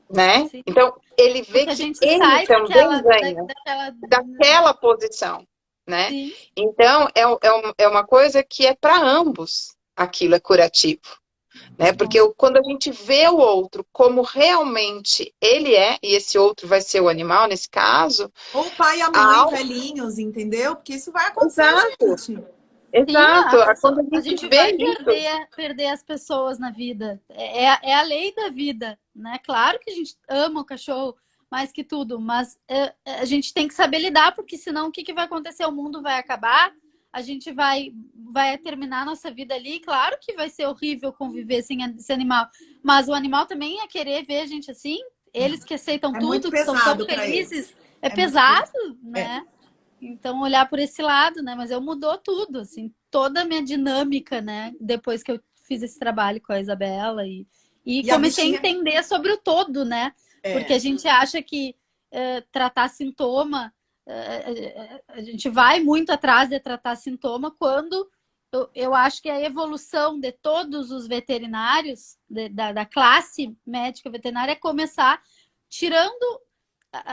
Speaker 2: Né?
Speaker 3: Sim.
Speaker 2: Ele vê
Speaker 3: porque
Speaker 2: que
Speaker 3: a gente
Speaker 2: ele
Speaker 3: sai
Speaker 2: também ganha daquela posição, né?
Speaker 3: Sim.
Speaker 2: Então, é uma coisa que é para ambos, aquilo é curativo. Né? Porque quando a gente vê o outro como realmente ele é, e esse outro vai ser o animal nesse caso...
Speaker 1: Ou o pai e a mãe velhinhos, entendeu? Porque isso vai acontecer, gente.
Speaker 2: Exato. Quando
Speaker 3: a gente vai perder as pessoas na vida. É a lei da vida, né? Claro que a gente ama o cachorro mais que tudo, mas a gente tem que saber lidar, porque senão o que vai acontecer? O mundo vai acabar, a gente vai terminar a nossa vida ali. Claro que vai ser horrível conviver sem esse animal, mas o animal também ia querer ver a gente assim. Eles que aceitam tudo, que são tão felizes, é pesado, né? Então, olhar por esse lado, né? Mas mudou tudo, assim, toda a minha dinâmica, né? Depois que eu fiz esse trabalho com a Isabela e comecei a entender sobre o todo, né? Porque a gente acha que tratar sintoma, a gente vai muito atrás de tratar sintoma, quando eu acho que a evolução de todos os veterinários, da classe médica veterinária, é começar tirando...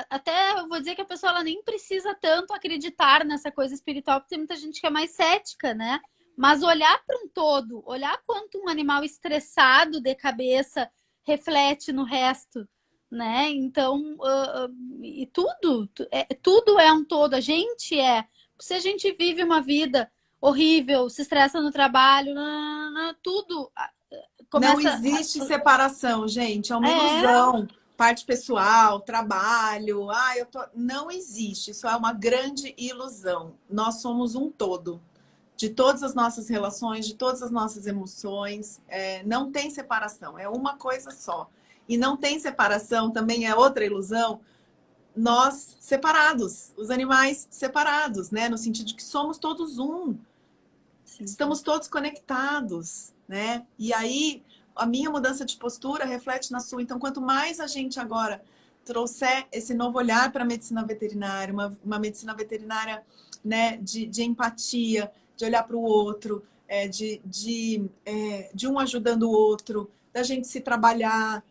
Speaker 3: Até eu vou dizer que a pessoa ela nem precisa tanto acreditar nessa coisa espiritual, porque tem muita gente que é mais cética, né? Mas olhar para um todo, olhar quanto um animal estressado de cabeça reflete no resto, né? Então, e tudo é um todo. A gente se a gente vive uma vida horrível, se estressa no trabalho, tudo começa...
Speaker 1: Não existe separação, gente. É uma ilusão. Parte pessoal, trabalho, não existe. Isso é uma grande ilusão. Nós somos um todo. De todas as nossas relações, de todas as nossas emoções. Não tem separação. É uma coisa só. E não tem separação, também é outra ilusão. Nós separados, os animais separados, né? No sentido de que somos todos um. Sim. Estamos todos conectados, né? E aí... a minha mudança de postura reflete na sua. Então, quanto mais a gente agora trouxer esse novo olhar para a medicina veterinária, uma medicina veterinária, né, de empatia, de olhar para o outro, de um ajudando o outro, da gente se trabalhar,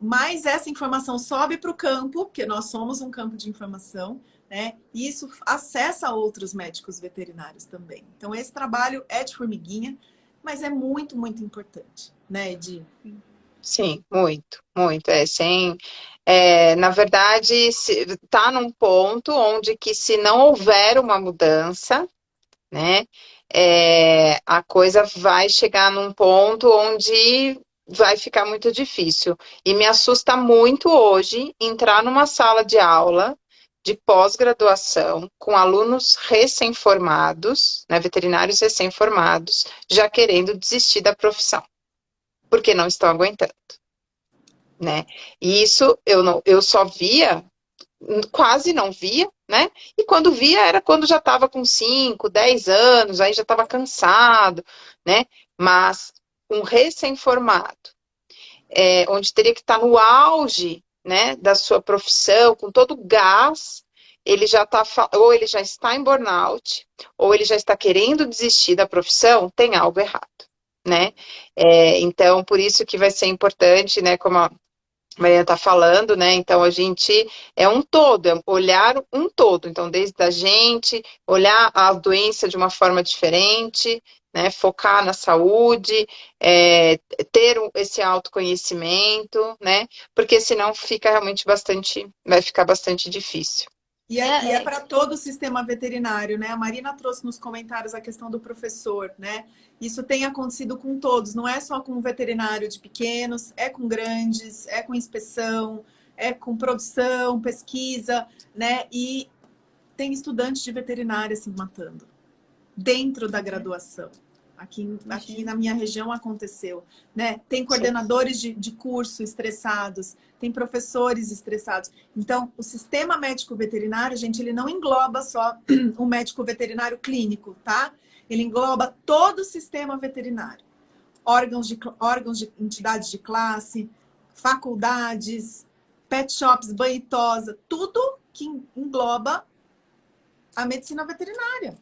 Speaker 1: mais essa informação sobe para o campo, porque nós somos um campo de informação, né? E isso acessa outros médicos veterinários também. Então, esse trabalho é de formiguinha, mas é muito, muito importante, né, Edi?
Speaker 2: Sim, muito, muito. Na verdade, está num ponto onde que, se não houver uma mudança, né, a coisa vai chegar num ponto onde vai ficar muito difícil. E me assusta muito hoje entrar numa sala de aula de pós-graduação com alunos recém-formados, né, veterinários recém-formados, já querendo desistir da profissão, porque não estão aguentando, né? E isso eu só via, quase não via, né? E quando via era quando já estava com 5, 10 anos, aí já estava cansado, né? Mas um recém-formado, onde teria que estar no auge, né, da sua profissão, com todo o gás, ele já está, ou ele já está em burnout, ou ele já está querendo desistir da profissão, tem algo errado, né? Então, por isso que vai ser importante, né, como a Mariana está falando, né? Então a gente é um todo, é olhar um todo. Então, desde a gente, olhar a doença de uma forma diferente, né? Focar na saúde, ter esse autoconhecimento, né? Porque senão fica realmente vai ficar bastante difícil.
Speaker 1: E é para todo o sistema veterinário, né? A Marina trouxe nos comentários a questão do professor, né? Isso tem acontecido com todos, não é só com o veterinário de pequenos, é com grandes, é com inspeção, é com produção, pesquisa, né? E tem estudantes de veterinária se matando dentro da graduação. Aqui na minha região aconteceu, né? Tem coordenadores de curso estressados, tem professores estressados. Então, o sistema médico veterinário, gente, ele não engloba só o médico veterinário clínico, tá? Ele engloba todo o sistema veterinário. Órgãos de entidades de classe, faculdades, pet shops, banho e tosa, tudo que engloba a medicina veterinária.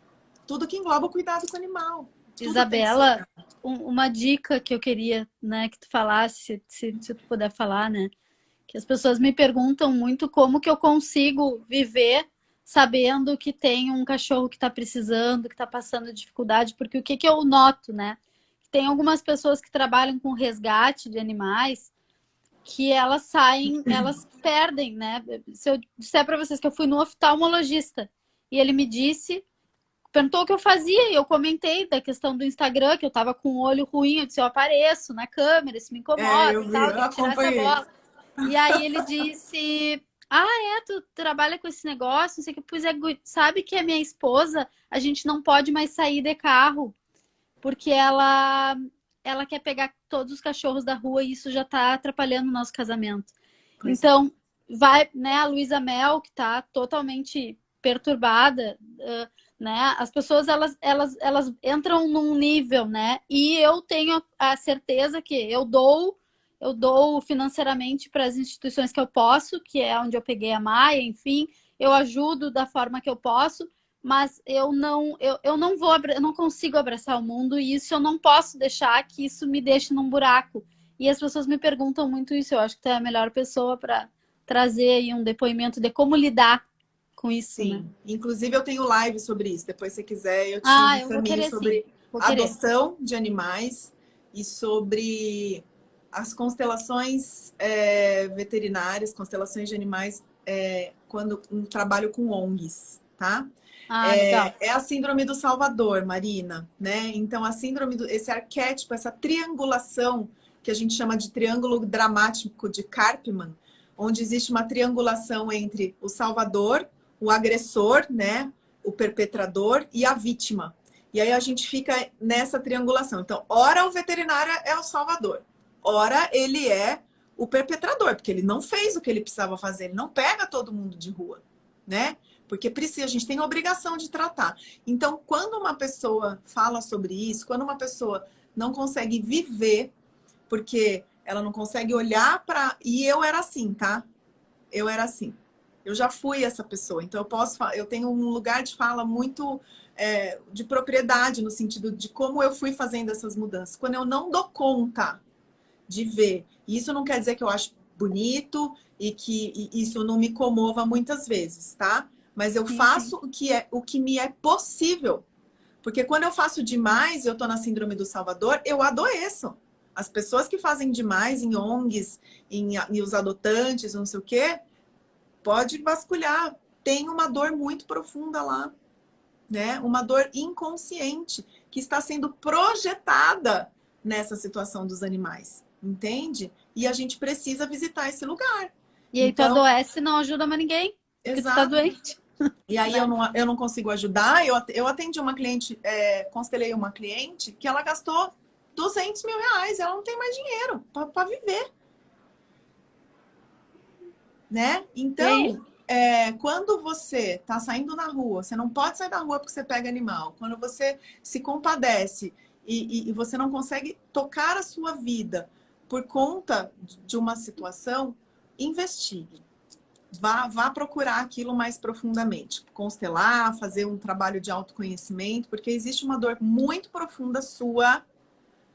Speaker 1: Tudo que engloba o cuidado com o animal.
Speaker 3: Isabela, uma dica que eu queria, né, que tu falasse, se tu puder falar, né? Que as pessoas me perguntam muito como que eu consigo viver sabendo que tem um cachorro que está precisando, que está passando dificuldade, porque o que eu noto, né? Tem algumas pessoas que trabalham com resgate de animais que elas saem, elas perdem, né? Se eu disser para vocês que eu fui no oftalmologista e ele me disse, perguntou o que eu fazia e eu comentei da questão do Instagram, que eu tava com o olho ruim, eu disse, eu apareço na câmera, isso me incomoda e tal, tem que tirar essa bola. E aí ele disse, tu trabalha com esse negócio, não sei o que, pois sabe que a minha esposa, a gente não pode mais sair de carro, porque ela quer pegar todos os cachorros da rua e isso já tá atrapalhando o nosso casamento. Então, vai, né, a Luísa Mel, que tá totalmente perturbada, né? As pessoas, elas entram num nível, né? E eu tenho a certeza que eu dou financeiramente para as instituições que eu posso, que é onde eu peguei a Maia, enfim, eu ajudo da forma que eu posso, mas eu não consigo abraçar o mundo e isso eu não posso deixar que isso me deixe num buraco. E as pessoas me perguntam muito isso, eu acho que tu é a melhor pessoa para trazer aí um depoimento de como lidar com isso.
Speaker 1: Sim,
Speaker 3: né?
Speaker 1: Inclusive eu tenho live sobre isso. Depois, se quiser, eu te encaminho sobre adoção de animais e sobre as constelações veterinárias, constelações de animais, quando trabalho com ONGs, tá? É a síndrome do Salvador, Marina, né? Então, a síndrome esse arquétipo, essa triangulação que a gente chama de triângulo dramático de Karpman, onde existe uma triangulação entre o Salvador, o agressor, né, o perpetrador e a vítima. E aí a gente fica nessa triangulação. Então, ora o veterinário é o salvador, ora ele é o perpetrador, porque ele não fez o que ele precisava fazer, ele não pega todo mundo de rua, né? Porque precisa, a gente tem a obrigação de tratar. Então, quando uma pessoa fala sobre isso, quando uma pessoa não consegue viver, porque ela não consegue olhar para... E eu era assim, tá? Eu era assim. Eu já fui essa pessoa, então eu tenho um lugar de fala muito de propriedade, no sentido de como eu fui fazendo essas mudanças. Quando eu não dou conta de ver, e isso não quer dizer que eu acho bonito e que isso não me comova muitas vezes, tá? Mas eu faço o que me é possível. Porque quando eu faço demais, eu tô na síndrome do Salvador, eu adoeço. As pessoas que fazem demais em ONGs, em os adotantes, não sei o quê, pode vasculhar. Tem uma dor muito profunda lá, né? Uma dor inconsciente que está sendo projetada nessa situação dos animais, entende? E a gente precisa visitar esse lugar.
Speaker 3: E aí tu adoece e não ajuda mais ninguém. porque tu tá doente.
Speaker 1: E aí eu não consigo ajudar. Eu atendi uma cliente, constelei uma cliente que ela gastou 200 mil reais. Ela não tem mais dinheiro para viver. Né? Então, quando você tá saindo na rua, você não pode sair da rua porque você pega animal. Quando você se compadece e você não consegue tocar a sua vida por conta de uma situação, investigue. Vá procurar aquilo mais profundamente. Constelar, fazer um trabalho de autoconhecimento, porque existe uma dor muito profunda sua,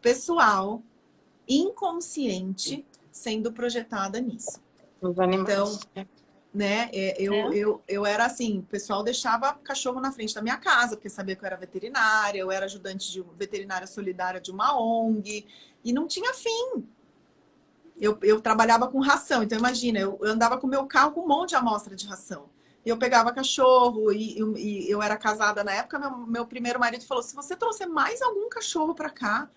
Speaker 1: pessoal, inconsciente, sendo projetada nisso. Então, né, eu era assim, o pessoal deixava cachorro na frente da minha casa, porque sabia que eu era veterinária, eu era ajudante de veterinária solidária de uma ONG, e não tinha fim. Eu trabalhava com ração, então imagina, eu andava com o meu carro com um monte de amostra de ração. Eu pegava cachorro, e eu era casada na época, meu primeiro marido falou, se você trouxer mais algum cachorro para cá,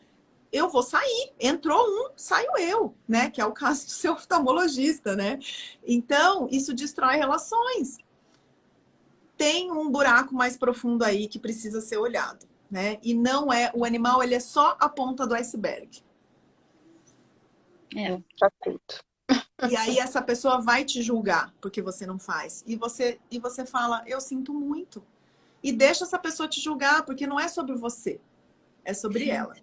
Speaker 1: eu vou sair. Entrou um, saio eu, né? Que é o caso do seu oftalmologista, né? Então, isso destrói relações. Tem um buraco mais profundo aí que precisa ser olhado, né? E não é... O animal, ele é só a ponta do iceberg.
Speaker 2: Tá tudo.
Speaker 1: E aí essa pessoa vai te julgar porque você não faz. E você fala, eu sinto muito. E deixa essa pessoa te julgar, porque não é sobre você. É sobre ela.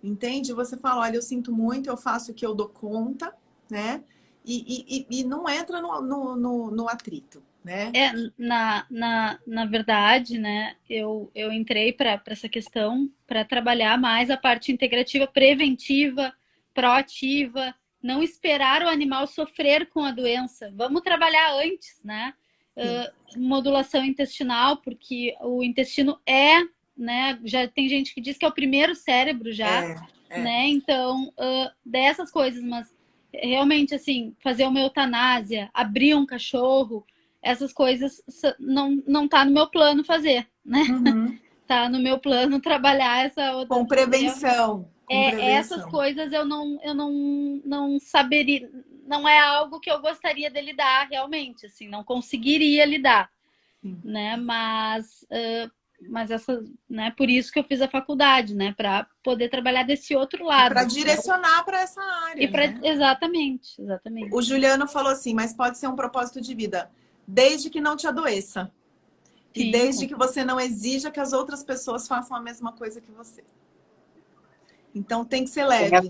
Speaker 1: Entende? Você fala, olha, eu sinto muito, eu faço o que eu dou conta, né? E não entra no atrito, né?
Speaker 3: Na verdade, né, eu entrei para essa questão para trabalhar mais a parte integrativa, preventiva, proativa, não esperar o animal sofrer com a doença. Vamos trabalhar antes, né? Modulação intestinal, porque o intestino né? Já tem gente que diz que é o primeiro cérebro já, né? Então, dessas coisas, mas realmente, assim, fazer uma eutanásia, abrir um cachorro, essas coisas não tá no meu plano fazer, né? Tá no meu plano trabalhar essa outra...
Speaker 1: Com prevenção.
Speaker 3: Essas coisas eu não saberia, não é algo que eu gostaria de lidar realmente, assim, não conseguiria lidar, né? Mas essa, né? Por isso que eu fiz a faculdade, né? Para poder trabalhar desse outro lado.
Speaker 1: Para direcionar para essa área. Né?
Speaker 3: Exatamente.
Speaker 1: O Juliano falou assim, mas pode ser um propósito de vida, desde que não te adoeça. Sim. E desde que você não exija que as outras pessoas façam a mesma coisa que você. Então tem que ser leve.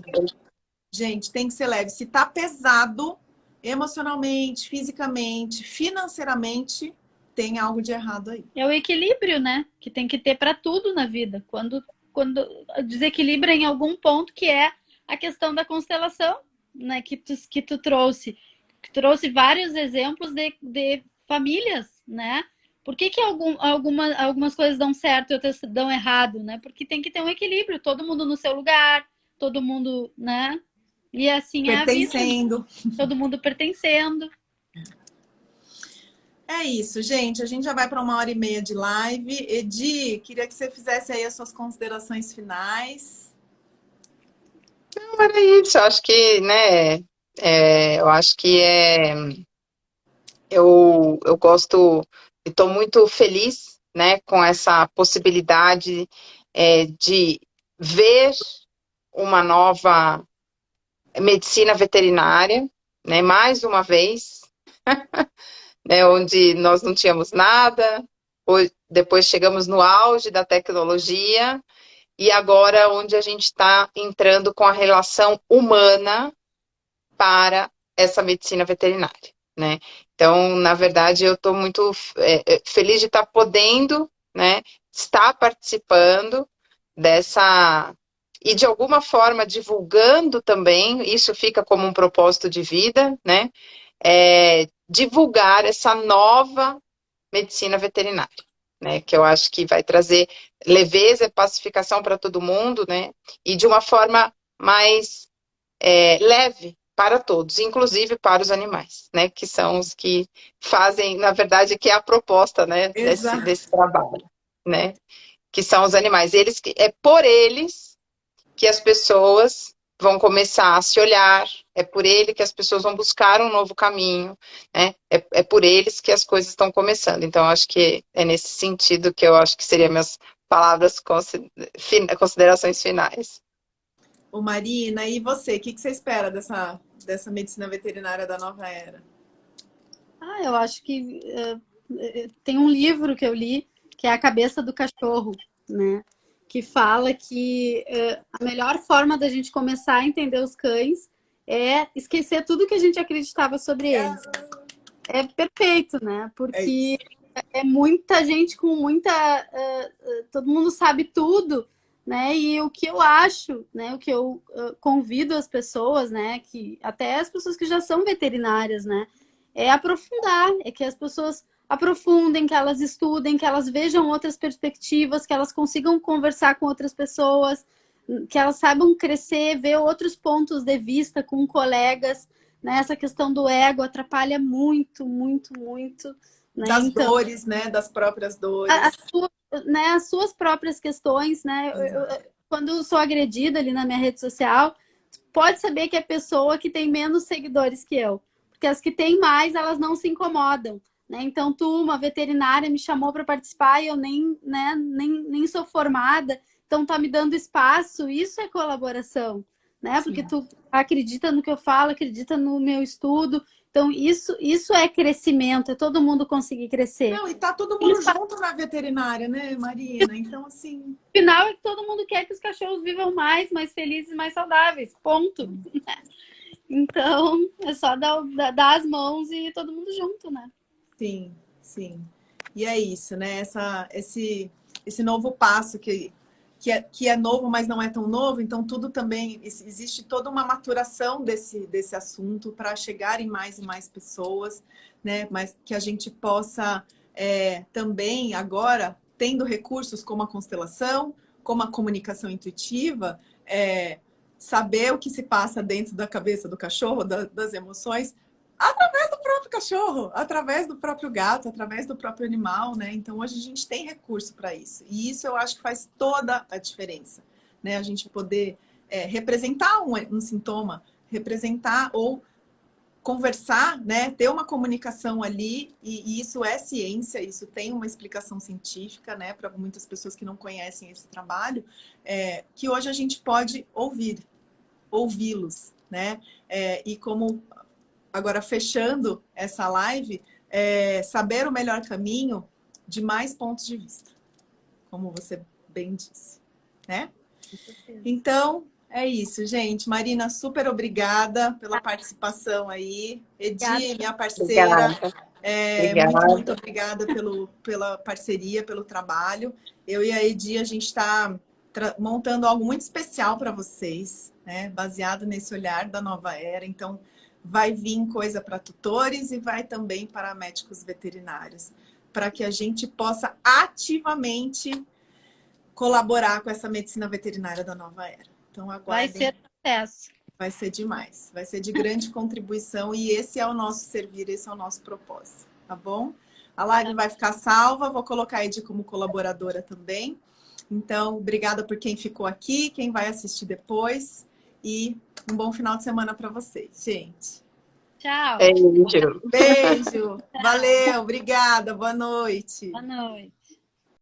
Speaker 1: Gente, tem que ser leve. Se tá pesado, emocionalmente, fisicamente, financeiramente, tem algo de errado aí.
Speaker 3: É o equilíbrio, né? Que tem que ter para tudo na vida. Quando desequilibra em algum ponto, que é a questão da constelação, né? Que tu trouxe. Que trouxe vários exemplos de famílias, né? Por que algumas coisas dão certo e outras dão errado, né? Porque tem que ter um equilíbrio. Todo mundo no seu lugar, todo mundo, né? E assim é a vida. Todo mundo pertencendo.
Speaker 1: É isso, gente. A gente já vai para 1h30 de live. Edi, queria que você fizesse aí as suas considerações finais.
Speaker 2: Não, era isso. Eu acho que, né? Eu acho que eu gosto e estou muito feliz, né, com essa possibilidade de ver uma nova medicina veterinária, né, mais uma vez, né, onde nós não tínhamos nada, depois chegamos no auge da tecnologia, e agora onde a gente está entrando com a relação humana para essa medicina veterinária, né? Então, na verdade, eu estou muito feliz de estar podendo, né, estar participando dessa... E, de alguma forma, divulgando também, isso fica como um propósito de vida, né? Divulgar essa nova medicina veterinária, né? Que eu acho que vai trazer leveza e pacificação para todo mundo, né? E de uma forma mais leve para todos, inclusive para os animais, né? Que são os que fazem, na verdade, que é a proposta, né? Desse trabalho, né? Que são os animais. É por eles que as pessoas vão começar a se olhar, é por ele que as pessoas vão buscar um novo caminho, né? É por eles que as coisas estão começando. Então, acho que é nesse sentido que eu acho que seriam minhas palavras, considerações finais.
Speaker 1: Ô Marina, e você? O que você espera dessa medicina veterinária da nova era?
Speaker 3: Eu acho que tem um livro que eu li, que é A Cabeça do Cachorro, né? Que fala que a melhor forma da gente começar a entender os cães é esquecer tudo que a gente acreditava sobre eles. É perfeito, né? Porque é muita gente com muita... todo mundo sabe tudo, né? E o que eu acho, né? O que eu convido as pessoas, né? Que até as pessoas que já são veterinárias, né? É aprofundar, é que as pessoas aprofundem, que elas estudem, que elas vejam outras perspectivas, que elas consigam conversar com outras pessoas, que elas saibam crescer, ver outros pontos de vista com colegas, né? Essa questão do ego atrapalha muito, muito, muito. Né?
Speaker 1: Das
Speaker 3: então,
Speaker 1: dores, né? Das próprias dores.
Speaker 3: As suas próprias questões, né? Quando eu sou agredida ali na minha rede social, pode saber que é a pessoa que tem menos seguidores que eu. Porque as que têm mais, elas não se incomodam. Né? Então, uma veterinária, me chamou para participar e eu nem sou formada. Então, tá me dando espaço. Isso é colaboração. Né? Porque tu acredita no que eu falo, acredita no meu estudo. Então, isso é crescimento, é todo mundo conseguir crescer.
Speaker 1: Não, e tá todo mundo junto na veterinária, né, Marina? Então, assim...
Speaker 3: O final é que todo mundo quer que os cachorros vivam mais felizes, mais saudáveis. Ponto. Então, é só dar as mãos e todo mundo junto, né?
Speaker 1: Sim, sim. E é isso, né? Esse novo passo que é novo, mas não é tão novo. Então, tudo também... Existe toda uma maturação desse assunto para chegar em mais e mais pessoas, né? Mas que a gente possa também, agora, tendo recursos como a constelação, como a comunicação intuitiva, saber o que se passa dentro da cabeça do cachorro, das emoções, através do próprio cachorro, através do próprio gato, através do próprio animal, né? Então, hoje a gente tem recurso para isso. E isso eu acho que faz toda a diferença, né? A gente poder representar um sintoma, representar ou conversar, né? Ter uma comunicação ali, e isso é ciência, isso tem uma explicação científica, né? Para muitas pessoas que não conhecem esse trabalho, que hoje a gente pode ouvi-los, né? E como... Agora, fechando essa live, saber o melhor caminho de mais pontos de vista, como você bem disse, né? Então, é isso, gente. Marina, super obrigada pela participação aí. Edi, minha parceira, muito obrigada pela parceria, pelo trabalho. Eu e a Edi, a gente está montando algo muito especial para vocês, né? Baseado nesse olhar da nova era. Então, vai vir coisa para tutores e vai também para médicos veterinários, para que a gente possa ativamente colaborar com essa medicina veterinária da nova era. Então, aguardem.
Speaker 3: Vai ser sucesso.
Speaker 1: Vai ser demais. Vai ser de grande contribuição e esse é o nosso servir, esse é o nosso propósito, tá bom? A live vai ficar salva, vou colocar a Edi como colaboradora também. Então, obrigada por quem ficou aqui, quem vai assistir depois. E um bom final de semana para vocês, gente.
Speaker 3: Tchau.
Speaker 2: Beijo.
Speaker 1: Beijo. Valeu, obrigada. Boa noite.
Speaker 3: Boa noite.